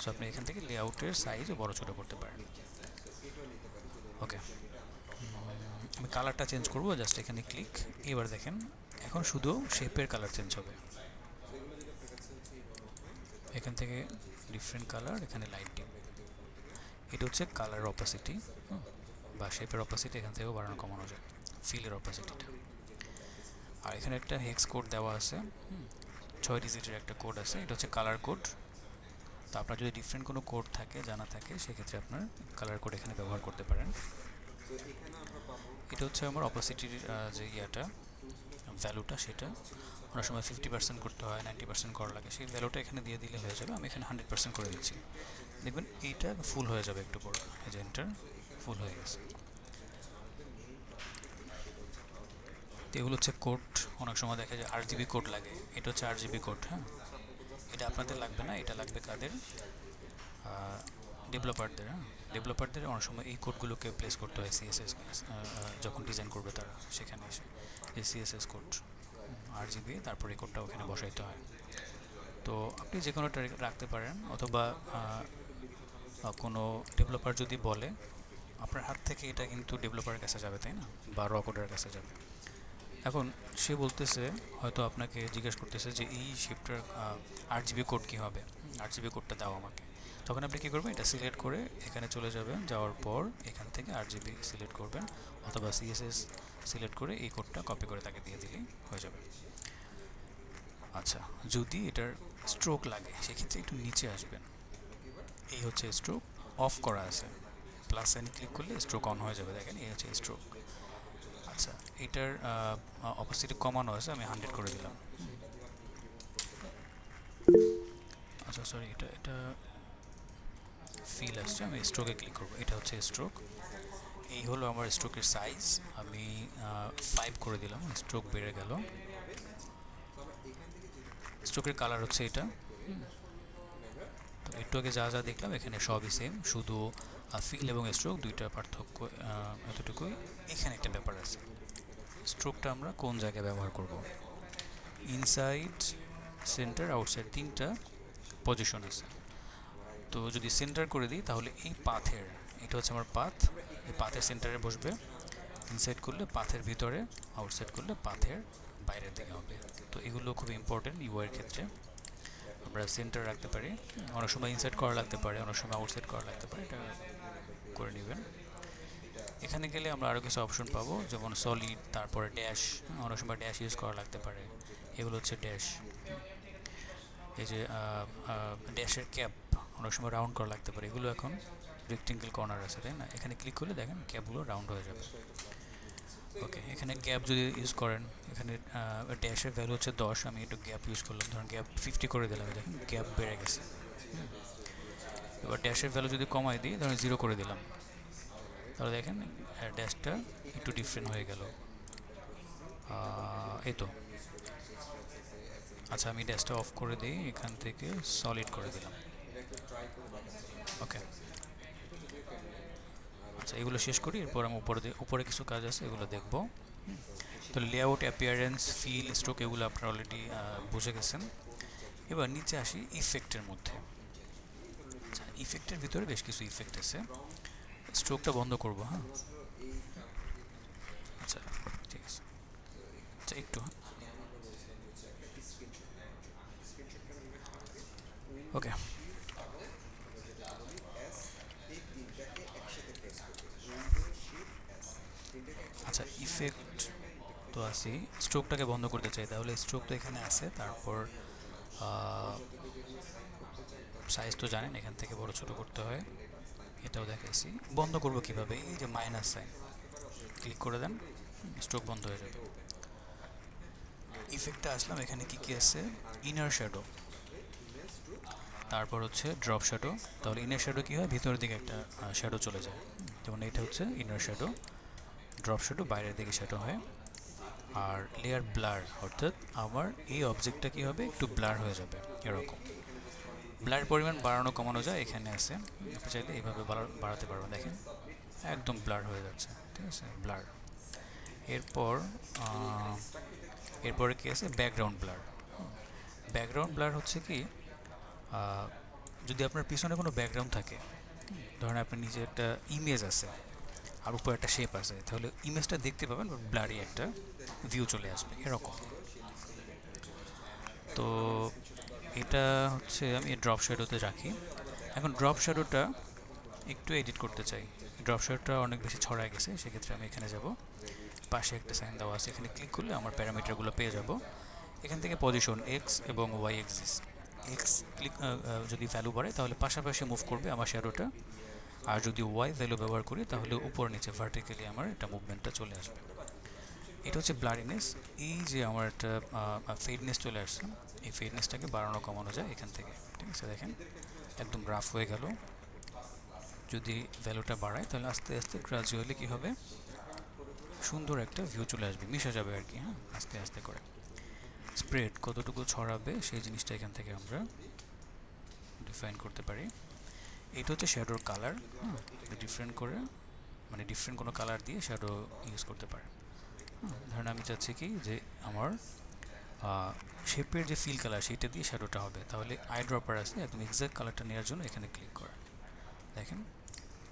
সো আপনি এখান থেকে লেআউটের সাইজও বড় ছোটো করতে পারেন। ওকে, আমি কালারটা চেঞ্জ করবো, জাস্ট এখানে ক্লিক। এবার দেখেন এখন শুধু শেপের কালার চেঞ্জ হবে। এখান থেকে ডিফারেন্ট কালার, এখানে লাইট ডিপ। এটা হচ্ছে কালার অপাসিটি বা শেপের অপাসিটি, এখান থেকেও বাড়ানো কমানো যায় ফিলের অপাসিটিটা। আর এখানে একটা হেক্স কোড দেওয়া আছে, 6 ডিজিটের একটা কোড আছে, এটা হচ্ছে কালার কোড। তো আপনার যদি ডিফারেন্ট কোনো কোড থাকে, জানা থাকে, সেক্ষেত্রে আপনার কালার কোড এখানে ব্যবহার করতে পারেন। এটা হচ্ছে আমার অপাসিটির যে ইয়াটা ভ্যালুটা, সেটা অনেক সময় 50% করতে হয়, 90% করা লাগে, সেই ভ্যালুটা এখানে দিয়ে দিলে হয়ে যাবে। আমি এখানে 100% করে দিচ্ছি, দেখবেন এইটা ফুল হয়ে যাবে একটু পর, এই যে এন্টার, ফুল হয়ে গেছে। তো এগুলো হচ্ছে কোড। অনেক সময় দেখা যায় RGB কোড লাগে, এটা হচ্ছে RGB কোড। হ্যাঁ, এটা আপনাদের লাগবে না, এটা লাগবে কাদের? ডেভেলপারদের। হ্যাঁ, ডেভেলপারদের অনেক সময় এই কোডগুলোকে প্লেস করতে হয় CSS যখন ডিজাইন করবে তারা, সেখানে এসে এই CSS কোড RGB, তারপর এই কোডটা ওখানে বসাইতে হয়। তো আপনি যে কোনোটা রাখতে পারেন, অথবা কোনো ডেভেলপার যদি বলে, আপনার হাত থেকে এটা কিন্তু ডেভেলপারের কাছে যাবে, তাই না? বা র কোডের কাছে যাবে। এখন সে বলতেছে, হয়তো আপনাকে জিজ্ঞেস করতেছে যে এই শিফটার RGB কোড কী হবে, RGB কোডটা দাও আমাকে। তখন আপনি কী করবেন? এটা সিলেক্ট করে এখানে চলে যাবেন, যাওয়ার পর এখান থেকে RGB সিলেক্ট করবেন, অথবা CSS সিলেক্ট করে এই কোডটা কপি করে তাকে দিয়ে দিলেই হয়ে যাবে। আচ্ছা, যদি এটার স্ট্রোক লাগে সেক্ষেত্রে একটু নিচে আসবেন, এই হচ্ছে স্ট্রোক, অফ করা আছে, প্লাস সাইনে ক্লিক করলে স্ট্রোক অন হয়ে যাবে, দেখেন এই হচ্ছে স্ট্রোক। আচ্ছা, এটার অপাসিটি কমানো আছে, আমি 100 করে দিলাম। আচ্ছা সরি, এটা ফিল আসছে, আমি স্ট্রোকে ক্লিক করবো, এটা হচ্ছে স্ট্রোক। এই হলো আমার স্ট্রোকের সাইজ, আমি 5 করে দিলাম, স্ট্রোক বেড়ে গেল। স্ট্রোকের কালার হচ্ছে এটা। তো একটু আগে যা যা দেখলাম এখানে সবই সেম, শুধু ফিল এবং স্ট্রোক দুইটার পার্থক্য এতটুকুই। এখানে একটা ব্যাপার আছে, স্ট্রোকটা আমরা কোন জায়গায় ব্যবহার করব? ইনসাইড, সেন্টার, আউটসাইড, 3টা পজিশন আছে। তো যদি সেন্টার করে দিই তাহলে এই পাথের, এটা হচ্ছে আমার পাথ, এই পাথের সেন্টারে বসবে। ইনসাইড করলে পাথের ভিতরে, আউটসাইড করলে পাথের বাইরের দিকে হবে। তো এগুলো খুব ইম্পর্টেন্ট ইউআইয়ের ক্ষেত্রে। আমরা সেন্টার রাখতে পারি, অনেক সময় ইনসাইড করা লাগতে পারে, অনেক সময় আউটসাইড করা লাগতে পারে, এটা করে নেবেন। এখানে গেলে আমরা আরও কিছু অপশন পাবো, যেমন সলিড, তারপরে ড্যাশ, অনেক সময় ড্যাশ ইউজ করা লাগতে পারে, এগুলো হচ্ছে ড্যাশ। এই যে ড্যাশের ক্যাপ অনেক সময় রাউন্ড করা লাগতে পারে, এগুলো এখন রেক্টেঙ্গেল কর্নার আছে, তাই না? এখানে ক্লিক করলে দেখেন ক্যাপগুলো রাউন্ড হয়ে যাবে। ওকে, এখানে গ্যাপ যদি ইউজ করেন, এখানে ড্যাশের ভ্যালু হচ্ছে 10, আমি একটু গ্যাপ ইউজ করলাম, ধরুন গ্যাপ 50 করে দিলাম, দেখেন গ্যাপ বেড়ে গেছে। এবার ড্যাশের ভ্যালু যদি কমাই দিই, ধরুন 0 করে দিলাম, তাহলে দেখেন ড্যাশটা একটু ডিফারেন্ট হয়ে গেল। এই তো। আচ্ছা, আমি ড্যাশটা অফ করে দিই, এখান থেকে সলিড করে দিলাম। ওকে, আচ্ছা এগুলো শেষ করি, এরপর আমি উপরে কিছু কাজ আছে, এগুলো দেখব। তো লেআউট, অ্যাপিয়ারেন্স, ফিল, স্ট্রোক এগুলো আপনারা অলরেডি বুঝে গেছেন। এবার নিচে আসি ইফেক্টের মধ্যে। আচ্ছা, ইফেক্টের ভিতরে বেশ কিছু ইফেক্ট আছে। স্ট্রোকটা বন্ধ করব। হ্যাঁ, আচ্ছা ঠিক আছে। আচ্ছা একটু, ওকে। আচ্ছা, ইফেক্ট তো আসি, স্ট্রোকটাকে বন্ধ করতে চাই, তাহলে স্ট্রোক তো এখানে আছে, তারপর সাইজ তো জানেন এখান থেকে বড় ছোট করতে হয়, এটাও দেখাইছি। বন্ধ করব কিভাবে? এই যে মাইনাস সাইন, ক্লিক করে দেন, স্ট্রোক বন্ধ হয়ে যাবে। ইফেক্টটা আসলাম, এখানে কি কি আছে? ইনার শ্যাডো, তারপর হচ্ছে ড্রপ শ্যাডো। তাহলে ইনার শ্যাডো কী হয়, ভিতরের দিকে একটা শ্যাডো চলে যায়, যেমন এটা হচ্ছে ইনার শ্যাডো। ড্রপ শ্যাডো বাইরের দিকে শ্যাডো হয়। আর লেয়ার ব্লার, অর্থাৎ আমার এই অবজেক্টটা কী হবে, একটু ব্লার হয়ে যাবে এরকম। ব্লার পরিমাণ বাড়ানো কমানো যায়, এখানে আছে, আপনি চাইলে এইভাবে বাড়াতে পারবেন। দেখেন একদম ব্লার হয়ে যাচ্ছে, ঠিক আছে, ব্লার। এরপরে কি আছে, ব্যাকগ্রাউন্ড ব্লার। ব্যাকগ্রাউন্ড ব্লার হচ্ছে কি, যদি আপনার পিছনে কোনো ব্যাকগ্রাউন্ড থাকে, ধরেন আপনার নিচে একটা ইমেজ আছে আর উপরে একটা শেপ আছে, তাহলে ইমেজটা দেখতে পাবেন বাট ব্লারি একটা ভিউ চলে আসবে এরকম। তো এটা হচ্ছে আমি ড্রপ শ্যাডোতে রাখি। এখন ড্রপ শ্যাডোটা একটু এডিট করতে চাই, ড্রপ শ্যাডোটা অনেক বেশি ছড়ায় গেছে, সেক্ষেত্রে আমি এখানে যাব, পাশে একটা সাইন দেওয়া আছে, এখানে ক্লিক করলে আমার প্যারামিটারগুলো পেয়ে যাব। এখান থেকে পজিশন এক্স এবং ওয়াই এক্সিস, এক্স ক্লিক যদি ভ্যালু বাড়ে তাহলে পাশাপাশি মুভ করবে আমার শ্যাডোটা, আর যদি ওয়াই ভ্যালু ব্যবহার করি তাহলে উপর নিচে ভার্টিক্যালি আমার এটা মুভমেন্টটা চলে আসবে। এটা হচ্ছে ব্লারিনেস। এই যে আমার একটা ফেডনেস চলে আসছে, এই ফেডনেসটাকে বাড়ানো কমানো যায় এখান থেকে, ঠিক আছে। দেখেন একদম রাফ হয়ে গেল। যদি ভ্যালুটা বাড়ায় তাহলে আস্তে আস্তে গ্রাজুয়ালি কী হবে, সুন্দর একটা ভিউ চলে আসবে, মিশে যাবে আর কি, হ্যাঁ, আস্তে আস্তে করে। স্প্রেড কতটুকু ছড়াবে সেই জিনিসটা এখান থেকে আমরা ডিফাইন করতে পারি। এটা হচ্ছে শ্যাডোর কালার, হ্যাঁ, ডিফারেন্ট করে, মানে ডিফারেন্ট কোনো কালার দিয়ে শ্যাডো ইউজ করতে পারে। ধরেন আমি চাচ্ছি কি যে আমার শেপের যে ফিল কালার সেইটা দিয়ে শ্যাডোটা হবে, তাহলে আই ড্রপার আছে, একদম এক্সাক্ট কালারটা নেওয়ার জন্য এখানে ক্লিক করা, দেখেন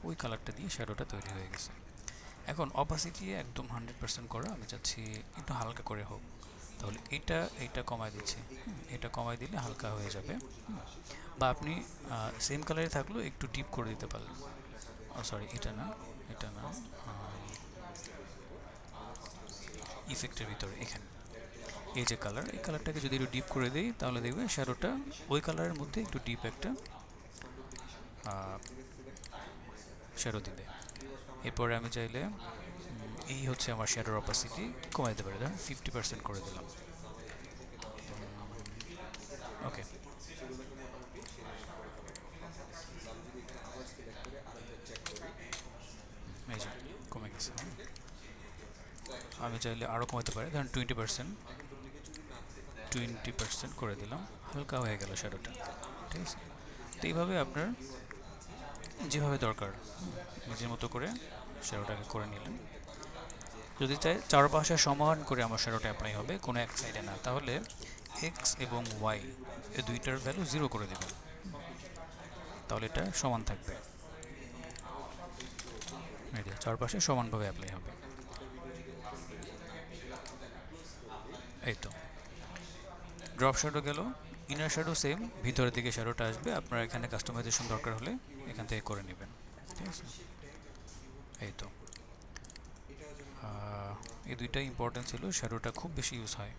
ওই কালারটা দিয়ে শ্যাডোটা তৈরি হয়ে গেছে। এখন অপাসিটি একদম 100% করা, আমি চাচ্ছি একটু হালকা করে হোক, তাহলে এইটা কমায় দিচ্ছি, এটা কমায় দিলে হালকা হয়ে যাবে। বা আপনি সেম কালারে থাকলেও একটু ডিপ করে দিতে পারলেন, সরি এটা না ইফেক্টের ভিতরে এখানে এই যে কালার, এই কালারটাকে যদি একটু ডিপ করে দিই তাহলে দেখবেন শ্যাডোটা ওই কালারের মধ্যে একটু ডিপ একটা শ্যাডো দিবে। এরপরে আমি চাইলে এই হচ্ছে আমার শ্যাডোর অপাসিটি কমাই দিতে পারি, ধরুন 50% করে দিলাম, ওকে। এই যে কমে গেছে, আমি চাইলে আরও কমাতে পারি, ধরুন 20% করে দিলাম, হালকা হয়ে গেল শ্যাডোটা, ঠিক আছে। তো এইভাবে আপনার যেভাবে দরকার নিজের মতো করে শ্যাডোটাকে করে নিলেন। যদি চাই চারপাশে সমান করে আমার শ্যাডোটা অ্যাপ্লাই হবে, কোনো এক সাইডে না, তাহলে এক্স এবং ওয়াই এই দুইটার ভ্যালু 0 করে দেবেন, তাহলে এটা সমান থাকবে, চারপাশে সমানভাবে অ্যাপ্লাই হবে। এই তো ড্রপ শ্যাডো গেল। ইনার শ্যাডো সেম, ভিতরের দিকে শ্যাডোটা আসবে, আপনার এখানে কাস্টমাইজেশন দরকার হলে এখান থেকে করে নেবেন, ঠিক আছে। এই তো এই দুইটাই ইম্পর্টেন্ট ছিল। শ্যাডোটা খুব বেশি ইউজ হয়,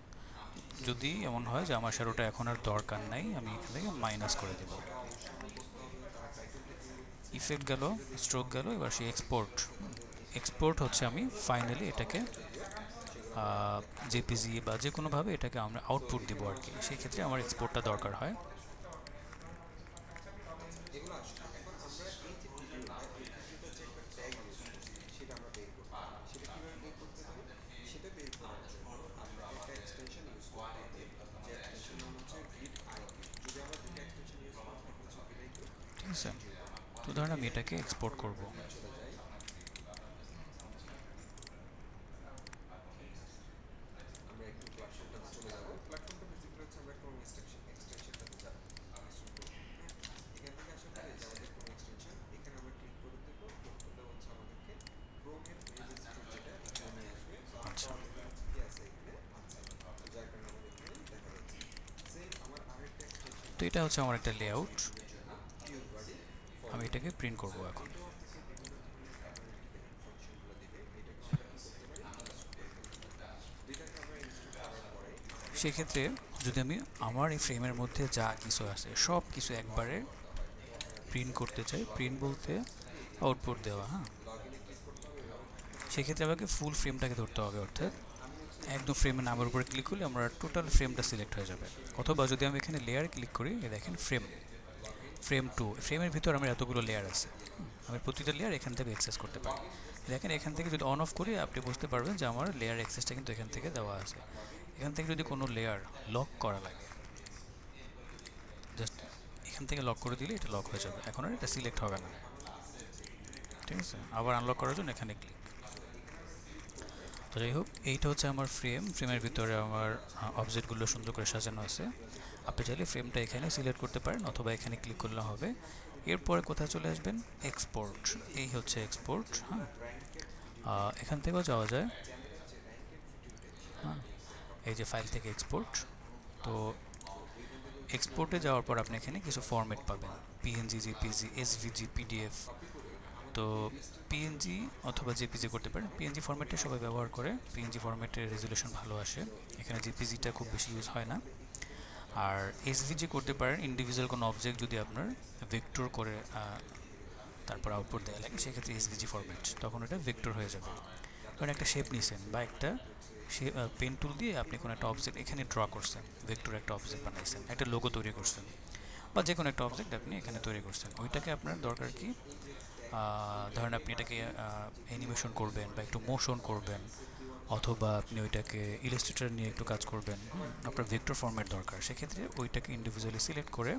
যদি এমন হয় যে আমার শ্যাডোটা এখন আর দরকার নাই, আমি এখান থেকে মাইনাস করে দেব। ইফেক্ট গেল, স্ট্রোক গেল, এবার সেই এক্সপোর্ট হচ্ছে আমি ফাইনালি এটাকে জেপিজি বা যে কোনোভাবে এটাকে আমরা আউটপুট দেবো আর কি, সেই ক্ষেত্রে আমার এক্সপোর্টটা দরকার হয়। ঠিক আছে, তো ধরেন আমি এটাকে এক্সপোর্ট করব, আচ্ছা। তো এটা হচ্ছে আমার একটা লেআউট, আমি এটাকে প্রিন্ট করব এখন। সেক্ষেত্রে যদি আমি আমার এই ফ্রেমের মধ্যে যা কিছু আছে সব কিছু একবারে প্রিন্ট করতে চাই, প্রিন্ট বলতে আউটপুট দেওয়া, হ্যাঁ, সেক্ষেত্রে আমাকে ফুল ফ্রেমটাকে ধরতে হবে, অর্থাৎ একদম ফ্রেমের নামের উপরে ক্লিক করলে আমরা টোটাল ফ্রেমটা সিলেক্ট হয়ে যাবে। অথবা যদি আমি এখানে লেয়ার ক্লিক করি, দেখেন ফ্রেম, ফ্রেম 2, ফ্রেমের ভিতর আমার এতগুলো লেয়ার আছে, আমি প্রতিটা লেয়ার এখান থেকে অ্যাক্সেস করতে পারি। দেখেন এখান থেকে যদি অন অফ করি আপনি বুঝতে পারবেন যে আমার লেয়ার অ্যাক্সেসটা কিন্তু এখান থেকে দেওয়া আছে। এখান থেকে যদি কোনো লেয়ার লক করা লাগে, জাস্ট এখান থেকে লক করে দিলে এটা লক হয়ে যাবে, এখন আর এটা সিলেক্ট হবে না। ঠিক আছে, আবার আনলক করার জন্য এখানে ক্লিক। তো যাই হোক, এইটা হচ্ছে আমার ফ্রেম, ফ্রেমের ভিতরে আমার অবজেক্টগুলো সুন্দর করে সাজানো আছে। আপনি চাইলে ফ্রেমটা এখানে সিলেক্ট করতে পারেন অথবা এখানে ক্লিক করলে হবে। এরপরে কোথায় চলে আসবেন, এক্সপোর্ট, এই হচ্ছে এক্সপোর্ট। হ্যাঁ, এখান থেকেও যাওয়া যায়। হ্যাঁ, এই যে ফাইল থেকে এক্সপোর্ট। তো এক্সপোর্টে যাওয়ার পর আপনি এখানে কিছু ফরম্যাট পাবেন, পিএনজি, জেপিজি, এসভিজি, পিডিএফ। তো পিএনজি অথবা জেপিজি করতে পারেন। পিএনজি ফরম্যাটে সবাই ব্যবহার করে, পিএনজি ফরম্যাটের রেজলিউশন ভালো আসে, এখানে জেপিজিটা খুব বেশি ইউজ হয় না। আর এসভিজি করতে পারেন ইন্ডিভিজুয়াল কোনো অবজেক্ট যদি আপনার ভেক্টর করে তারপর আউটপুট দেওয়া লাগে, সেক্ষেত্রে এসভিজি ফরম্যাট, তখন এটা ভেক্টর হয়ে যাবে। কারণ একটা শেপ নিয়েছেন বা একটা পেন টুল দিয়ে আপনি কোনো একটা অবজেক্ট এখানে ড্র করছেন, ভেক্টর একটা অবজেক্ট বানাইছেন, একটা লোগো তৈরি করছেন, বা যে কোনো একটা অবজেক্ট আপনি এখানে তৈরি করছেন, ওইটাকে আপনার দরকার কি, ধরেন আপনি এটাকে অ্যানিমেশন করবেন বা একটু মোশন করবেন, অথবা আপনি ওইটাকে ইলাস্ট্রেটর নিয়ে একটু কাজ করবেন, আপনার ভেক্টর ফরম্যাট দরকার, সেক্ষেত্রে ওইটাকে ইন্ডিভিজুয়ালি সিলেক্ট করে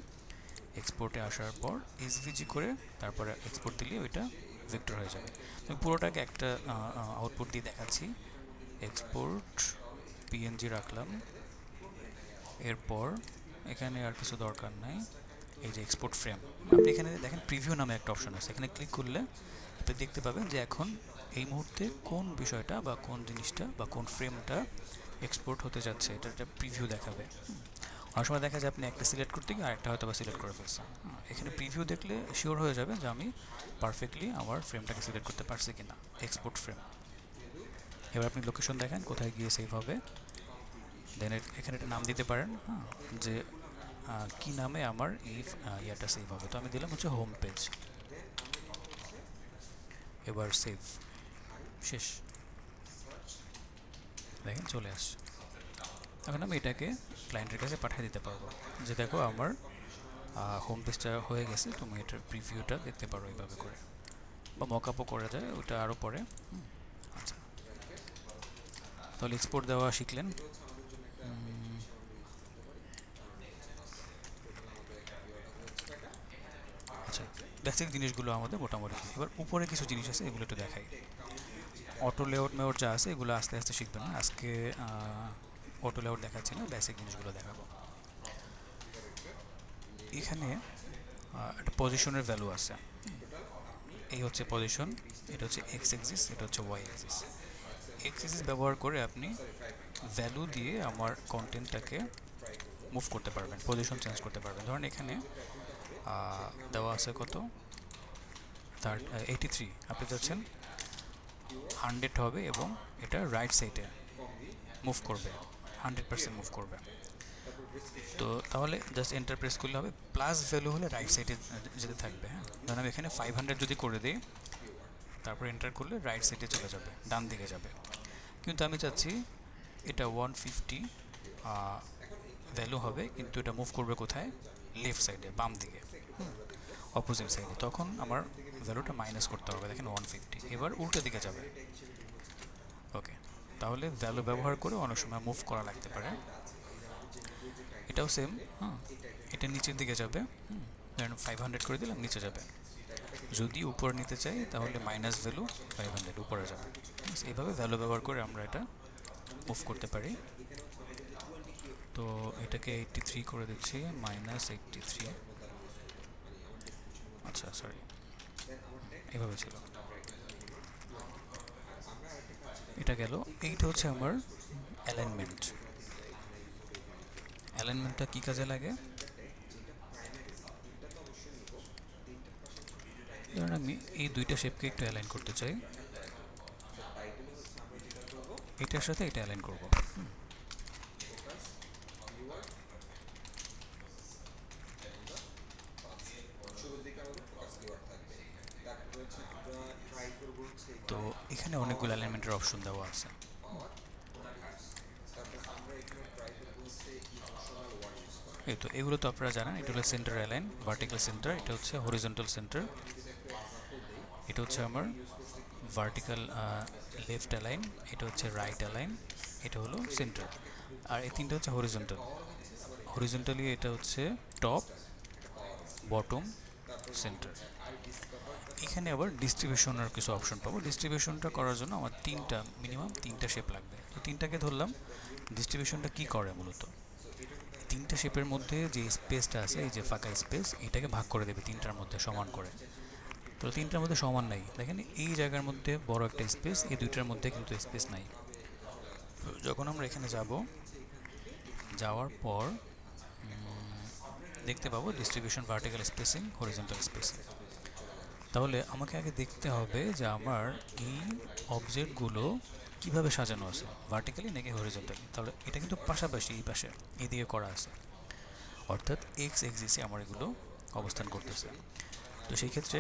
এক্সপোর্টে আসার পর এসভিজি করে তারপরে এক্সপোর্ট দিলে ওইটা ভেক্টর হয়ে যাবে। তো পুরোটাকে একটা আউটপুট দিয়ে দেখাচ্ছি। এক্সপোর্ট পিএনজি রাখলাম, এরপর এখানে আর কিছু দরকার নাই, এই যে এক্সপোর্ট ফ্রেম, আপনি এখানে দেখেন প্রিভিউ নামে একটা অপশন আছে, এখানে ক্লিক করলে আপনি দেখতে পাবেন যে এখন এই মুহূর্তে কোন বিষয়টা বা কোন জিনিসটা বা কোন ফ্রেমটা এক্সপোর্ট হতে যাচ্ছে, এটা একটা প্রিভিউ দেখাবে। অনেক সময় দেখা যায় আপনি একটা সিলেক্ট করতে গিয়ে আরেকটা হয়তো বা সিলেক্ট করে ফেলছেন, এখানে প্রিভিউ দেখলে শিওর হয়ে যাবে যে আমি পারফেক্টলি আমার ফ্রেমটাকে সিলেক্ট করতে পারছি কিনা, এক্সপোর্ট ফ্রেম। এবার আপনি লোকেশন দেখেন কোথায় গিয়ে সেভ হবে, দেন এখানে একটা নাম দিতে পারেন, হ্যাঁ, যে কী নামে আমার এই ইয়াটা সেভ হবে। তো আমি দিলাম হচ্ছে হোম পেজ, এবার সেভ, শেষ, দেখেন চলে আসছে। এখন আমি এটাকে ক্লায়েন্টের কাছে পাঠিয়ে দিতে পারবো যে দেখো আমার হোম পেজটা হয়ে গেছে, তুমি এটার প্রিভিউটা দেখতে পারো এইভাবে করে, বা মকআপও করা যায়, ওটা আরও পরে। আচ্ছা, তাহলে এক্সপোর্ট দেওয়া শিখলেন। আচ্ছা, বেসিক জিনিসগুলো আমাদের মোটামুটি, এবার উপরে কিছু জিনিস আছে এগুলো একটু দেখাই। অটো লেআউট মেআউট যা আছে এগুলো আস্তে আস্তে শিখবেন, আজকে অটো লেআউট দেখাচ্ছি না, বেসিক জিনিসগুলো দেখাবো। এখানে একটা পজিশনের ভ্যালু আছে, এই হচ্ছে পজিশন, এটা হচ্ছে এক্স এক্সিস, এটা হচ্ছে ওয়াই এক্সিস। এক্স এক্সিস ব্যবহার করে আপনি ভ্যালু দিয়ে আমার কন্টেন্টটাকে মুভ করতে পারবেন, পজিশন চেঞ্জ করতে পারবেন। ধরেন এখানে দেওয়া আছে কত, 83, আপনি চাচ্ছেন 100 হবে এবং এটা রাইট সাইডে মুভ করবে, 100% মুভ করবে। তো তাহলে জাস্ট এন্টার প্রেস করলে হবে, প্লাস ভ্যালু হলে রাইট সাইডে যেতে থাকবে। হ্যাঁ, ধরুন আমি এখানে 500 যদি করে দিই, তারপর এন্টার করলে রাইট সাইডে চলে যাবে, ডান দিকে যাবে। কিন্তু আমি চাচ্ছি এটা 150 ভ্যালু হবে, কিন্তু এটা মুভ করবে কোথায়, লেফট সাইডে, বাম দিকে, অপোজিট সাইডে, তখন আমার ভ্যালুটা মাইনাস করতে হবে, দেখেন 150, এবার উল্টো দিকে যাবে। ওকে, তাহলে ভ্যালু ব্যবহার করে অনেক সময় মুভ করা লাগতে পারে। এটাও সেম, হ্যাঁ, এটা নিচের দিকে যাবে, ধরেন 500 করে দিলাম, নিচে যাবে। যদি উপরে নিতে চাই তাহলে মাইনাস ভ্যালু 500 উপরে যাবে। এইভাবে ভ্যালু ব্যবহার করে আমরা এটা মুভ করতে পারি। তো এটাকে 83 করে দিচ্ছি, -83, আচ্ছা সরি, এভাবে ছিল, এটা গেল। এইটা হচ্ছে আমার অ্যালাইনমেন্ট। অ্যালাইনমেন্টটা কী কাজে লাগে, ধরুন আমি এই দুইটা শেপকে একটু অ্যালাইন করতে চাই, এটার সাথে এটা অ্যালাইন করব। তো এখানে অনেকগুলো অ্যালাইনমেন্টের অপশন দেওয়া আছে। এই তো এগুলো তো আপনারা জানেন, এটা হলো সেন্টার অ্যালাইন, ভার্টিক্যাল সেন্টার, এটা হচ্ছে হরিজন্টাল সেন্টার, এটা হচ্ছে আমার ভার্টিক্যাল লেফট অ্যালাইন, এটা হচ্ছে রাইট অ্যালাইন, এটা হলো সেন্টার। আর এই তিনটা হচ্ছে হরিজন্টাল। হরিজন্টালি এটা হচ্ছে টপ, বটম, সেন্টার। এখানে আবার ডিস্ট্রিবিউশনের কিছু অপশন পাবো। ডিস্ট্রিবিউশনটা করার জন্য আমার মিনিমাম তিনটা শেপ লাগবে। তো তিনটাকে ধরলাম। ডিস্ট্রিবিউশনটা কি করে মূলত, তিনটা শেপের মধ্যে যে স্পেসটা আছে, এই যে ফাঁকা স্পেস, এটাকে ভাগ করে দেবে তিনটার মধ্যে সমান করে। তো তিনটার মধ্যে সমান নাই, দেখেন এই জায়গার মধ্যে বড় একটা স্পেস, এই দুইটার মধ্যে কিন্তু স্পেস নাই। যখন আমরা এখানে যাব, যাওয়ার পর দেখতে পাবো distribution vertical spacing, horizontal spacing. তাহলে আমাকে আগে দেখতে হবে যে আমার এই অবজেক্টগুলো কিভাবে সাজানো আছে, ভার্টিক্যালি নাকি হরিজন্টালি। তাহলে এটা কিন্তু পাশাপাশি এই পাশে এদিকে করা আছে, অর্থাৎ এক্স এক্সিসে আমার এগুলো অবস্থান করতেছে। তো সেই ক্ষেত্রে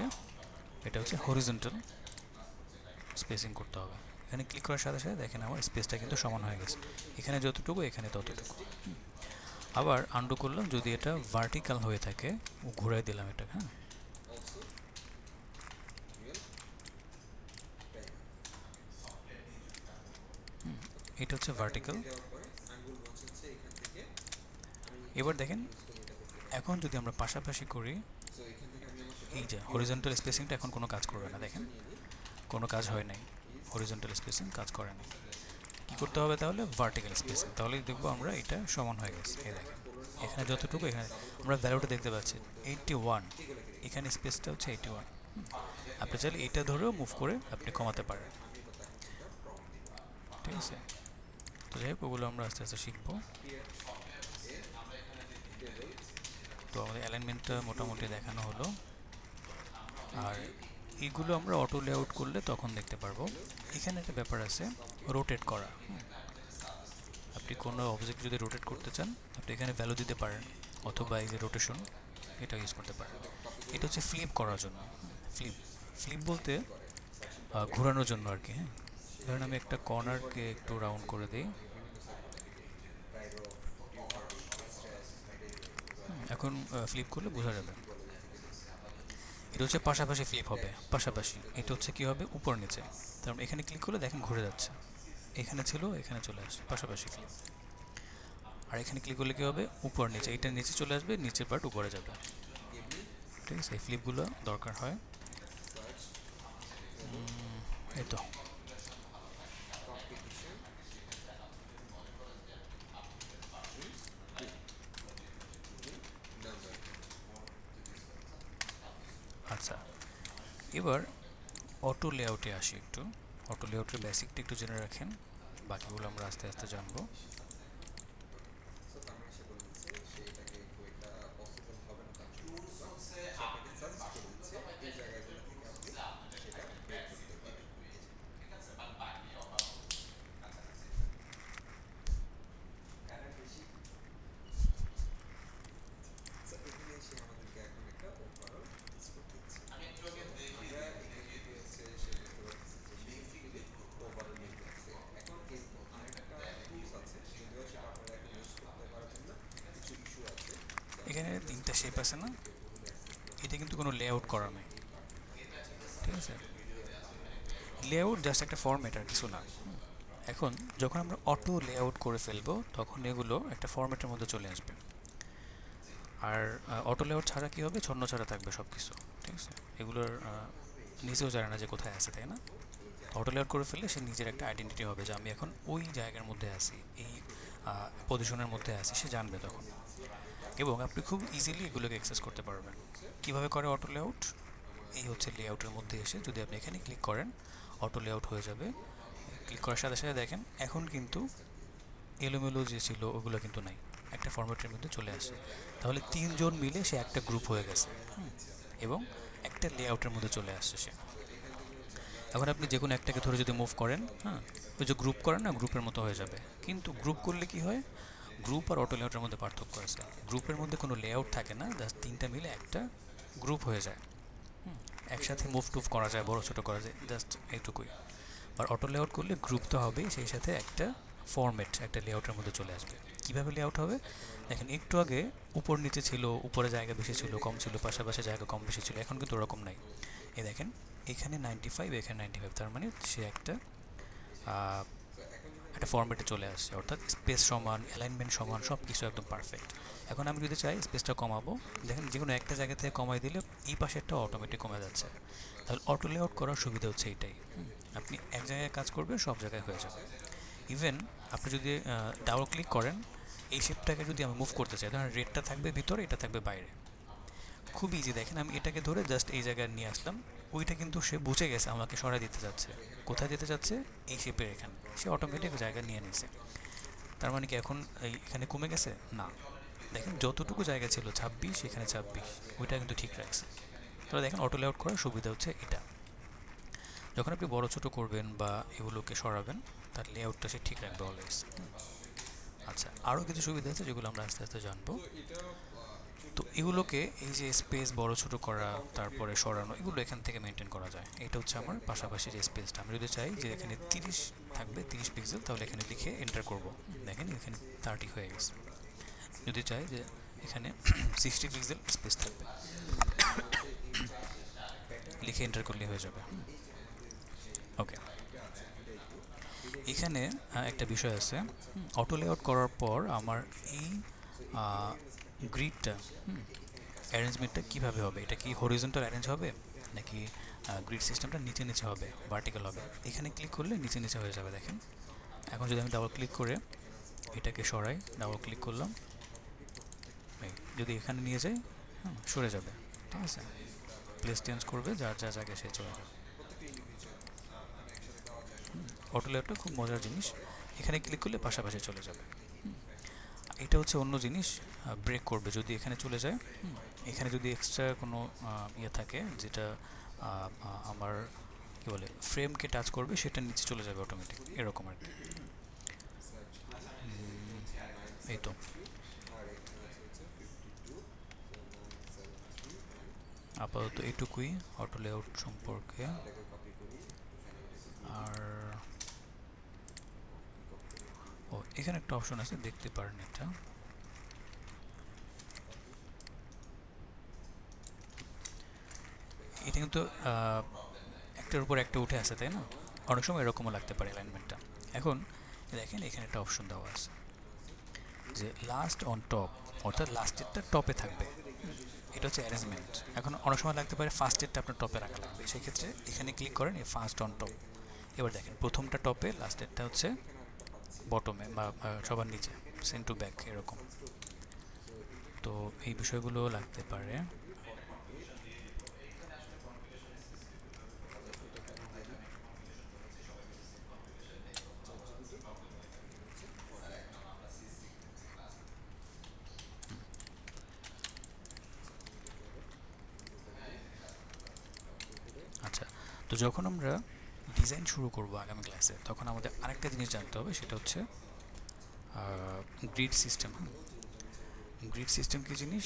এটা হচ্ছে হরিজন্টাল স্পেসিং করতে হবে। এখানে ক্লিক করার সাথে সাথে দেখেন আমার স্পেসটা কিন্তু সমান হয়ে গেছে, এখানে যতটুকু এখানে ততটুকু। আবার আন্ডু করলাম, যদি এটা ভার্টিক্যাল হয়ে থাকে ঘুরাই দিলাম এটা, হ্যাঁ এটা হচ্ছে ভার্টিক্যাল। এবার দেখেন এখন যদি আমরা পাশাপাশি করি, এই যে হরিজন্টাল স্পেসিংটা এখন কোনো কাজ করবে না, দেখেন কোনো কাজ হয় নাই, হরিজন্টাল স্পেসিং কাজ করে না। কী করতে হবে তাহলে, ভার্টিক্যাল স্পেসিং, তাহলেই দেখবো আমরা এটা সমান হয়ে গেছে। এই দেখেন এখানে যতটুকু, এখানে আমরা ভ্যালুটা দেখতে পাচ্ছি 81, এখানে স্পেসটা হচ্ছে 81। আপনি চাইলে এটা ধরেও মুভ করে আপনি কমাতে পারেন, ঠিক আছে। তো যাই হোক ওগুলো আমরা আস্তে আস্তে শিখবো। তো আমাদের অ্যালাইনমেন্টটা মোটামুটি দেখানো হলো। আর এইগুলো আমরা অটো লেআউট করলে তখন দেখতে পারবো। এখানে একটা ব্যাপার আছে, রোটেট করা। আপনি কোনো অবজেক্ট যদি রোটেট করতে চান, আপনি এখানে ভ্যালু দিতে পারেন, অথবা এই যে রোটেশন এটা ইউজ করতে পারেন। এটা হচ্ছে ফ্লিপ করার জন্য। ফ্লিপ বলতে ঘোরানোর জন্য আর কি, হ্যাঁ। ধরেন আমি একটা কর্নারকে একটু রাউন্ড করে দিই, এখন ফ্লিপ করলে বোঝা যাবে। এটা হচ্ছে পাশাপাশি ফ্লিপ হবে, পাশাপাশি। এটা হচ্ছে কি হবে, উপর নিচে। তারপর এখানে ক্লিক করলে দেখেন ঘুরে যাচ্ছে, এখানে ছিল এখানে চলে আসে, পাশাপাশি ফ্লিপ। আর এখানে ক্লিক করলে কি হবে, উপর নিচে, এটা নিচে চলে আসবে, নিচের পার্ট উপরে যাবে, ঠিক আছে। এই ফ্লিপগুলো দরকার হয়। এই তো আচ্ছা, এবার অটো লেআউটে আসি একটু। অটো লেআউটের বেসিকটা একটু জেনে রাখেন, বাকিগুলো আমরা আস্তে আস্তে জানবো। এখানে তিনটা শেপ আছে না, এটা কিন্তু কোনো লেআউট করা নেই, ঠিক আছে। লেআউট জাস্ট একটা ফরম্যাট আর কিছু না। এখন যখন আমরা অটো লেআউট করে ফেলবো, তখন এগুলো একটা ফরম্যাটের মধ্যে চলে আসবে। আর অটো লেআউট ছাড়া কী হবে, ছন্ন ছাড়া থাকবে সব কিছু, ঠিক আছে। এগুলোর নিজেও জানে না যে কোথায় আছে, তাই না। অটো লেআউট করে ফেললে সে নিজের একটা আইডেন্টিটি হবে যে আমি এখন ওই জায়গার মধ্যে আছি, এই পজিশনের মধ্যে আছি, সে জানবে তখন। এবং আপনি খুব ইজিলি এগুলোকে অ্যাক্সেস করতে পারবেন। কীভাবে করে অটো লেআউট, এই হচ্ছে লেআউটের মধ্যে এসে যদি আপনি এখানে ক্লিক করেন, অটো লেআউট হয়ে যাবে। ক্লিক করার সাথে সাথে দেখেন এখন কিন্তু এলোমেলো যে ছিল ওগুলো কিন্তু নাই, একটা ফরম্যাটের মধ্যে চলে আসে। তাহলে তিনজন মিলে সে একটা গ্রুপ হয়ে গেছে, এবং একটা লেআউটের মধ্যে চলে আসছে সে। এখন আপনি যে কোনো একটাকে ধরে যদি মুভ করেন, হ্যাঁ, ওই যে গ্রুপ করেন না, গ্রুপের মতো হয়ে যাবে। কিন্তু গ্রুপ করলে কি হয়, গ্রুপ আর অটো লেআউটের মধ্যে পার্থক্য আছে। গ্রুপের মধ্যে কোনো লেআউট থাকে না, জাস্ট তিনটা মিলে একটা গ্রুপ হয়ে যায়, একসাথে মুভ টুভ করা যায়, বড় ছোটো করা যায়, জাস্ট এইটুকুই। আর অটো লেআউট করলে গ্রুপ তো হবেই, সেই সাথে একটা ফরম্যাট একটা লেআউটের মধ্যে চলে আসবে। কীভাবে লেআউট হবে দেখেন, একটু আগে উপর নিচে ছিল, উপরে জায়গা বেশি ছিল কম ছিল, পাশাপাশি জায়গা কম বেশি ছিল, এখন কিন্তু ওরকম নাই। এই দেখেন এখানে 95, এখানে 95, তার মানে সে একটা ফরম্যাটে চলে আসছে, অর্থাৎ স্পেস সমান, অ্যালাইনমেন্ট সমান, সব কিছু একদম পারফেক্ট। এখন আমি যদি চাই স্পেসটা কমাবো, দেখেন যে কোনো একটা জায়গা থেকে কমাই দিলে এই পাশেরটা অটোমেটিক কমে যাচ্ছে। তাহলে অটো লেআউট করার সুবিধা হচ্ছে এইটাই, আপনি এক জায়গায় কাজ করবেন সব জায়গায় হয়ে যাবে। ইভেন আপনি যদি ডাবল ক্লিক করেন, এই শেপটাকে যদি আমি মুভ করতে চাই, ধরেন রেডটা থাকবে ভিতরে, এটা থাকবে বাইরে, খুব ইজি। দেখেন আমি এটাকে ধরে জাস্ট এই জায়গায় নিয়ে আসলাম, ওইটা কিন্তু সে বুঝে গেছে আমাকে সরাই দিতে যাচ্ছে। কোথায় দিতে যাচ্ছে? এই শেপের এখানে, সে অটোমেটিক জায়গা নিয়ে নিয়েছে। তার মানে কি এখন এখানে কমে গেছে? না, দেখেন যতটুকু জায়গা ছিল 26, এখানে 26, ওইটা কিন্তু ঠিক রাখছে। তাহলে দেখেন অটো লেআউট করার সুবিধা হচ্ছে এটা। যখন আপনি বড় ছোটো করবেন বা এগুলোকে সরাবেন, তার লেআউটটা সে ঠিক রাখবে অলওয়েজ। আচ্ছা, আরও কিছু সুবিধা আছে যেগুলো আমরা আস্তে আস্তে জানবো। তো এগুলোকে, এই যে স্পেস বড় ছোটো করা, তারপরে সরানো, এগুলো এখান থেকে মেনটেন করা যায়। এটা হচ্ছে আমার পাশাপাশি যে স্পেসটা, আমি যদি চাই যে এখানে 30 থাকবে, 30 পিক্সেল, তাহলে এখানে লিখে এন্টার করব, দেখেন এখানে 30 হয়ে গেছে। যদি চাই যে এখানে 60 পিক্সেল স্পেস থাকবে, লিখে এন্টার করলে হয়ে যাবে। ওকে, এখানে একটা বিষয় আছে, অটো লেআউট করার পর আমার এই গ্রিডটা, অ্যারেঞ্জমেন্টটা কীভাবে হবে? এটা কি হরিজন্টাল অ্যারেঞ্জ হবে, নাকি গ্রিড সিস্টেমটা নিচে নিচে হবে, ভার্টিক্যাল হবে? এখানে ক্লিক করলে নিচে নিচে হয়ে যাবে। দেখেন এখন যদি আমি ডাবল ক্লিক করে এটাকে সরাই, ডাবল ক্লিক করলাম, যদি এখানে নিয়ে যাই, সরে যাবে, ঠিক আছে? প্লেস চেঞ্জ করবে, যার যা জায়গায় সে চলে যাবে। অটো লেআউটটা খুব মজার জিনিস, এখানে ক্লিক করলে পাশাপাশি চলে যাবে। এটা হচ্ছে অন্য জিনিস, ব্রেক করবে যদি এখানে চলে যায়। এখানে যদি এক্সট্রা কোনো ইয়ে থাকে যেটা আমার কী বলে ফ্রেমকে টাচ করবে, সেটা নিচে চলে যাবে অটোমেটিক, এরকম আর কি। এই তো আপাতত এইটুকুই অটো লেআউট সম্পর্কে। আর ও, এখানে একটা অপশন আছে, দেখতে পারেন এটা। এটা কিন্তু একটার উপর একটা উঠে আসে, তাই না? অনেক সময় এরকমও লাগতে পারে অ্যালাইনমেন্টটা। এখন দেখেন এখানে একটা অপশন দেওয়া আছে যে লাস্ট অন টপ, অর্থাৎ লাস্টেরটা টপে থাকবে, এটা হচ্ছে অ্যারেঞ্জমেন্ট। এখন অনেক সময় লাগতে পারে ফার্স্টেরটা আপনার টপে রাখা লাগবে, সেক্ষেত্রে এখানে ক্লিক করেন এই ফার্স্ট অন টপ। এবার দেখেন প্রথমটা টপে, লাস্টেরটা হচ্ছে বটমে বা সবার নিচে, সেন্ড টু ব্যাক, এরকম। তো এই বিষয়গুলো লাগতে পারে। আচ্ছা, তো যখন আমরা ডিজাইন শুরু করব আগামী ক্লাসে, তখন আমাদের আরেকটা জিনিস জানতে হবে, সেটা হচ্ছে গ্রিড সিস্টেম। গ্রিড সিস্টেম কী জিনিস?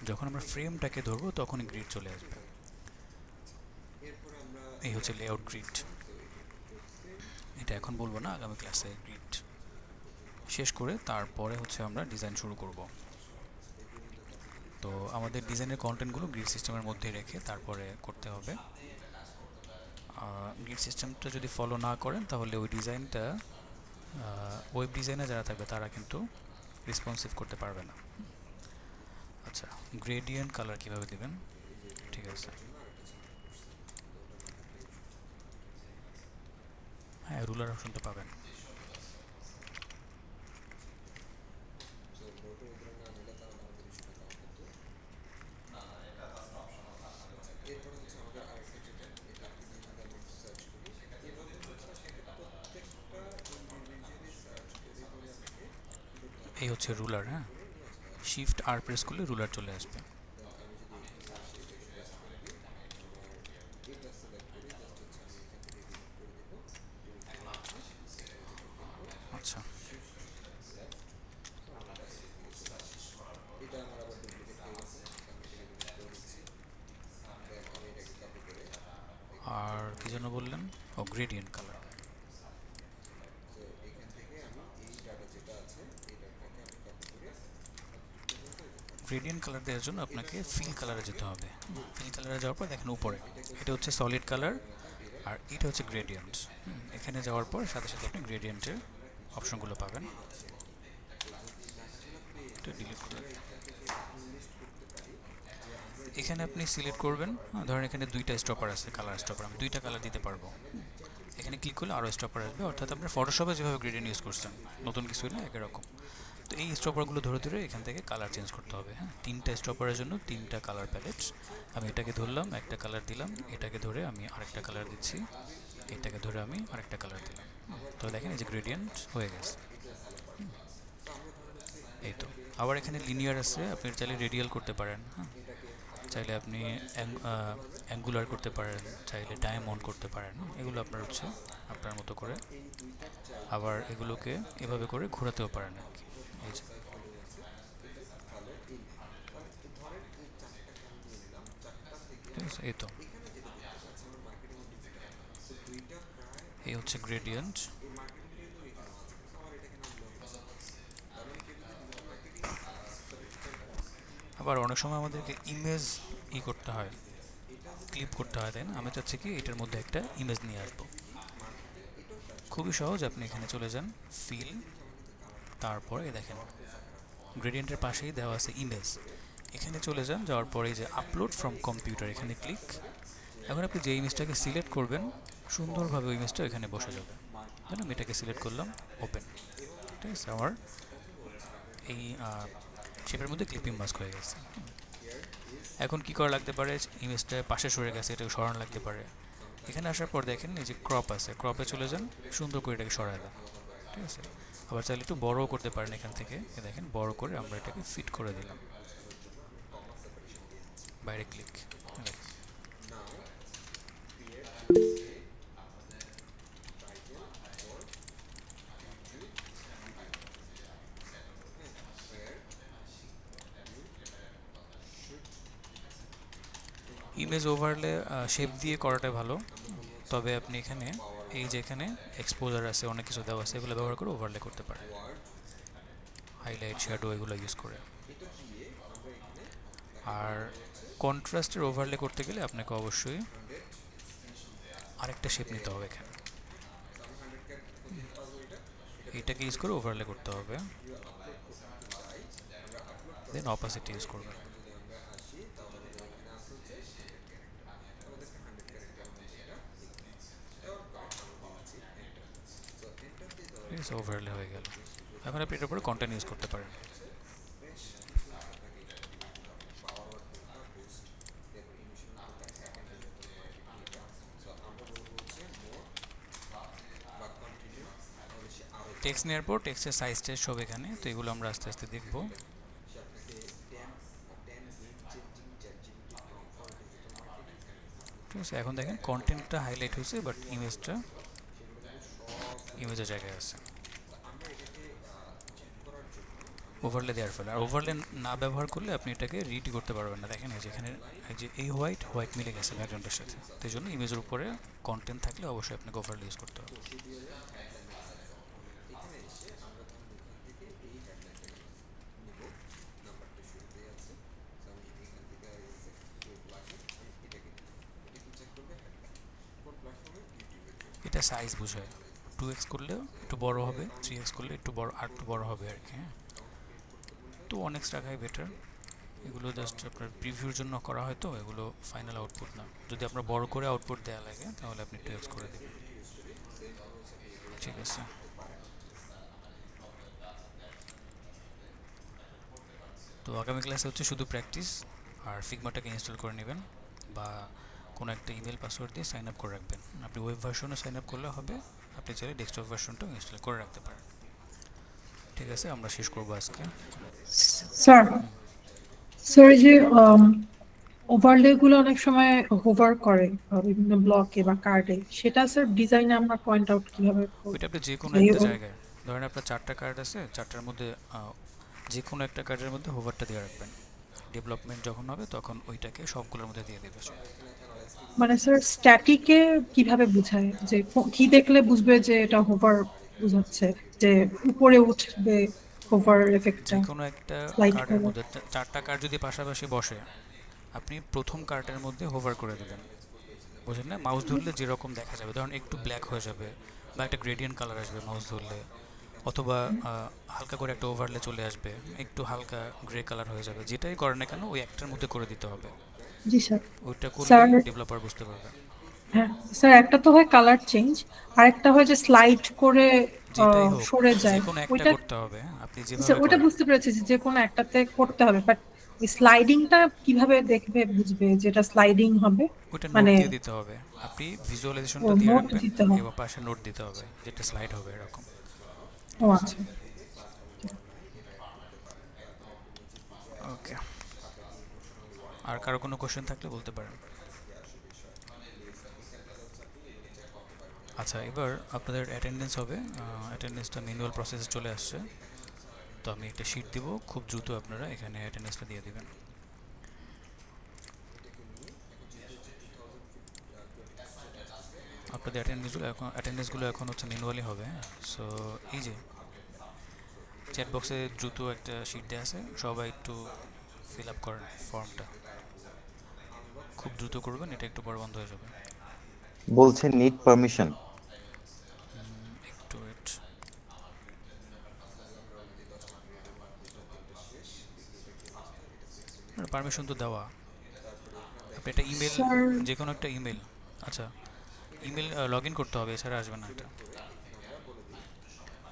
যখন আমরা ফ্রেমটাকে ধরবো তখনই গ্রিড চলে আসবে। এই হচ্ছে লেআউট গ্রিড। এটা এখন বলবো না, আগামী ক্লাসে গ্রিড শেষ করে তারপরে হচ্ছে আমরা ডিজাইন শুরু করব। তো আমাদের ডিজাইনের কন্টেন্টগুলো গ্রিড সিস্টেমের মধ্যে রেখে তারপরে করতে হবে। গ্রিড সিস্টেমটা যদি ফলো না করেন, তাহলে ওই ডিজাইনটা ওয়েব ডিজাইনার যারা থাকবে তারা কিন্তু রেসপন্সিভ করতে পারবে না। আচ্ছা, গ্রেডিয়েন্ট কালার কীভাবে দেবেন? ঠিক আছে, হ্যাঁ, রুলার অপশনটা পাবেন। এই হচ্ছে রুলার। হ্যাঁ, শিফট আর প্রেস করলে রুলার চলে আসবে। আচ্ছা, আর কি যেন বললেন? ও, গ্রেডিয়েন্ট কালার। গ্রেডিয়েন্ট কালার দেওয়ার জন্য আপনাকে ফিল কালারে যেতে হবে। ফিল কালারে যাওয়ার পর দেখেন উপরে এটা হচ্ছে সলিড কালার আর এটা হচ্ছে গ্রেডিয়েন্ট। এখানে যাওয়ার পর সাথে সাথে আপনি গ্রেডিয়েন্টের অপশনগুলো পাবেন। এটা ডিলিট করে এখানে আপনি সিলেক্ট করবেন। ধরেন এখানে দুইটা স্টপার আছে, কালার স্টপার, আমি দুইটা কালার দিতে পারবো। এখানে ক্লিক করলে আরও স্টপার আসবে, অর্থাৎ আপনার ফটোশপে যেভাবে গ্রেডিয়েন্ট ইউজ করছেন নতুন কিছুই না, একই রকম। তো এই স্টপারগুলো ধরে ধরে এখান থেকে কালার চেঞ্জ করতে হবে। হ্যাঁ, তিনটা স্টপারের জন্য তিনটা কালার প্যালেট। আমি এটাকে ধরলাম, একটা কালার দিলাম, এটাকে ধরে আমি আরেকটা কালার দিচ্ছি, এটাকে ধরে আমি আরেকটা কালার দিলাম। তো দেখেন এই যে গ্রেডিয়েন্ট হয়ে গেছে। এই তো আবার এখানে লিনিয়ার আছে, আপনি চাইলে রেডিয়াল করতে পারেন। হ্যাঁ, চাইলে আপনি অ্যাঙ্গুলার করতে পারেন, চাইলে ডায়মন্ড করতে পারেন। এগুলো আপনার হচ্ছে আপনার মতো করে। আবার এগুলোকে এভাবে করে ঘোরাতেও পারেন আর কি। এই যে ঠিক আছে, এই তো এই হচ্ছে গ্রেডিয়েন্ট। আবার অনেক সময় আমাদেরকে ইমেজ করতে হয়, ক্লিপ করতে হয়, তাই না? আমি চাচ্ছি কি এটার মধ্যে একটা ইমেজ নিয়ে আসবো। খুবই সহজ, আপনি এখানে চলে যান ফিল, তারপরে দেখেন গ্রেডিয়েন্টের পাশেই দেওয়া আছে ইমেজ। এখানে চলে যান, যাওয়ার পরে যে আপলোড ফ্রম কম্পিউটার এখানে ক্লিক। এখন আপনি যে ইমেজটাকে সিলেক্ট করবেন সুন্দরভাবে ওই ইমেজটা এখানে বসে যাবে। আমি এটাকে সিলেক্ট করলাম, ওপেন। ঠিক আছে, আমার এই শেপের মধ্যে ক্লিপিং মাস্ক হয়ে গেছে। এখন কি করা লাগতে পারে, ইমেজটা পাশে সরে গেছে, এটাকে সরানো লাগতে পারে। এখানে আসার পর দেখেন এই যে ক্রপ আছে, ক্রপে চলে যান, সুন্দর করে এটাকে সরায় দেন। ঠিক আছে, আবার চাইলে একটু বড়ও করতে পারেন। এখান থেকে দেখেন বড় করে আমরা এটাকে ফিট করে দিলাম। বাইরে ক্লিক, ইমেজ ওভারলে শেপ দিয়ে করাটা ভালো, তবে আপনি এখানে এই যে এখানে এক্সপোজার আছে, অনেক কিছু দেওয়া আছে, এগুলো ব্যবহার করে ওভারলে করতে পারেন, হাইলাইট শ্যাডো এগুলো ইউজ করে। আর কন্ট্রাস্টের ওভারলে করতে গেলে আপনাকে অবশ্যই আরেকটা শেপ নিতে হবে। এখানে এইটাকে ইউজ করে ওভারলে করতে হবে, দেন অপাসিটি ইউজ করবেন। ঠিক আছে, ওভারলে হয়ে গেল। এখন আপনি এটার উপরে কন্টেন্ট ইউজ করতে পারেন। টেক্সট নেওয়ার পর টেক্সটের সাইজ টাইজ সব এখানে, তো এগুলো আমরা আস্তে আস্তে দেখব। ঠিক আছে, এখন দেখেন কন্টেন্টটা হাইলাইট হয়েছে, বাট ইমেজটা ইমেজের জায়গায় আছে ওভারলে দেওয়ার ফলে। আর ওভারলে না ব্যবহার করলে আপনি এটাকে রিড করতে পারবেন না। দেখেন এই যে এখানে এই যে এই হোয়াইট হোয়াইট মিলে গেছে ব্যাকগ্রাউন্ডের সাথে, তো এই জন্য ইমেজের উপরে কন্টেন্ট থাকলে অবশ্যই আপনাকে ওভারলে ইউজ করতে হবে। এটা সাইজ বোঝায়, 2x করলে একটু বড় হবে, 3x করলে একটু বড়, আর একটু বড় হবে আর কি। হ্যাঁ, তো 1x রাখাই বেটার। এগুলো জাস্ট আপনার প্রিভিউর জন্য করা হয়, তো এগুলো ফাইনাল আউটপুট না। যদি আপনার বড় করে আউটপুট দেওয়া লাগে তাহলে আপনি 2x করে দেবেন। ঠিক আছে, তো আগামী ক্লাসে হচ্ছে শুধু প্র্যাকটিস, আর ফিগমাটাকে ইনস্টল করে নেবেন বা কোনো একটা ইমেল পাসওয়ার্ড দিয়ে সাইন আপ করে রাখবেন। আপনি ওয়েব ভার্সনে সাইন আপ করলে হবে, আপনি চাইলে ডেস্কটপ ভার্সনটাও ইনস্টল করে রাখতে পারেন। ঠিক আছে, আমরা শেষ করবো আজকে। স্যার স্যার যে ওভারলে গুলো অনেক সময় হোভার করে বিভিন্ন ব্লকে বা কার্ডে, সেটা স্যার ডিজাইনে আমরা পয়েন্ট আউট কিভাবে করব? ওইটা আপনি যে কোনো একটা জায়গায়, ধরেন আপনার 4টা কার্ড আছে, 4টার মধ্যে যে কোনো একটা কার্ডের মধ্যে হোভারটা দিয়ে রাখবেন। ডেভেলপমেন্ট যখন হবে তখন ওইটাকে সবগুলোর মধ্যে দিয়ে দেবে। মানে স্যার স্ট্যাটিকে কিভাবে বোঝায়, যে কি দেখলে বুঝবে যে এটা হোভার বোঝাচ্ছে, যে উপরে উঠবে হোভার যে এফেক্টটা কোনো একটা স্লাইড কার্ডের করে। মধ্যে চারটা কার্ড যদি পাশাপাশি বসে, আপনি প্রথম কার্ডের মধ্যে হোভার করে দেবেন, বুঝলেন না? মাউস ধরলে যেরকম দেখা যাবে, ধরুন একটু ব্ল্যাক হয়ে যাবে বা একটা গ্রেডিয়েন্ট কালার আসবে মাউস ধরলে, অথবা হালকা করে একটা ওভারলে চলে আসবে, একটু হালকা গ্রে কালার হয়ে যাবে, যেটাই করে না কেন ওই একটার মধ্যে করে দিতে হবে। জি স্যার। ওইটা স্যার, করলেই ডেভেলপার বুঝতে পারবে। হ্যাঁ স্যার, একটা তো হয় কালার চেঞ্জ, আর একটা হয় যে স্লাইড করে যেটাই হোক, সরে যে যায়। কোনো একটা ওইটা করতে হবে, আপনি স্যার, যেভাবে ওইটা করেন। বুঝতে পেরেছি যে যে কোনো একটাতে করতে হবে, বাট স্লাইডিংটা কিভাবে দেখবে বুঝবে যেটা স্লাইডিং হবে? ওইটা নোট মানে দিয়ে দিতে হবে, আপনি ভিজুয়ালাইজেশনটা দিয়ে নোট রাখবেন দিতে হবে। এবং পাশে নোট দিতে হবে যেটা স্লাইড হবে এরকম। ও আচ্ছা। ওকে, আর কারো কোনো কোশ্চেন থাকলে বলতে পারেন। আচ্ছা, এবার আপনাদের অ্যাটেন্ডেন্স হবে। অ্যাটেন্ডেন্সটা ম্যানুয়াল প্রসেসে চলে আসছে, তো আমি একটা শিট দিব, খুব দ্রুত আপনারা এখানে অ্যাটেন্ডেন্সটা দিয়ে দিবেন। আপনাদের অ্যাটেন্ডেন্সগুলো এখন হচ্ছে ম্যানুয়ালি হবে। সো এই যে চ্যাট বক্সে দ্রুত একটা শিট দেওয়া আছে, সবাই একটু ফিল আপ করেন ফর্মটা, খুব দ্রুত করবেন, এটা একটু পর বন্ধ হয়ে যাবে। বলছে নিড পারমিশন। একটু ওয়েট। পারমিশন তো দেওয়া, আপনি একটা ইমেল, স্যার, যে কোনো একটা ইমেল, আচ্ছা ইমেল লগ ইন করতে হবে, এছাড়া আসবে না এটা।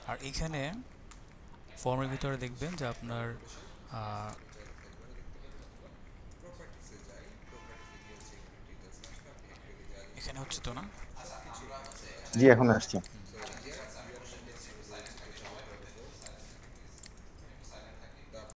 আর এইখানে ফর্মের ভিতরে দেখবেন যে আপনার এখানে হচ্ছে তো না, জি এখন আসছে।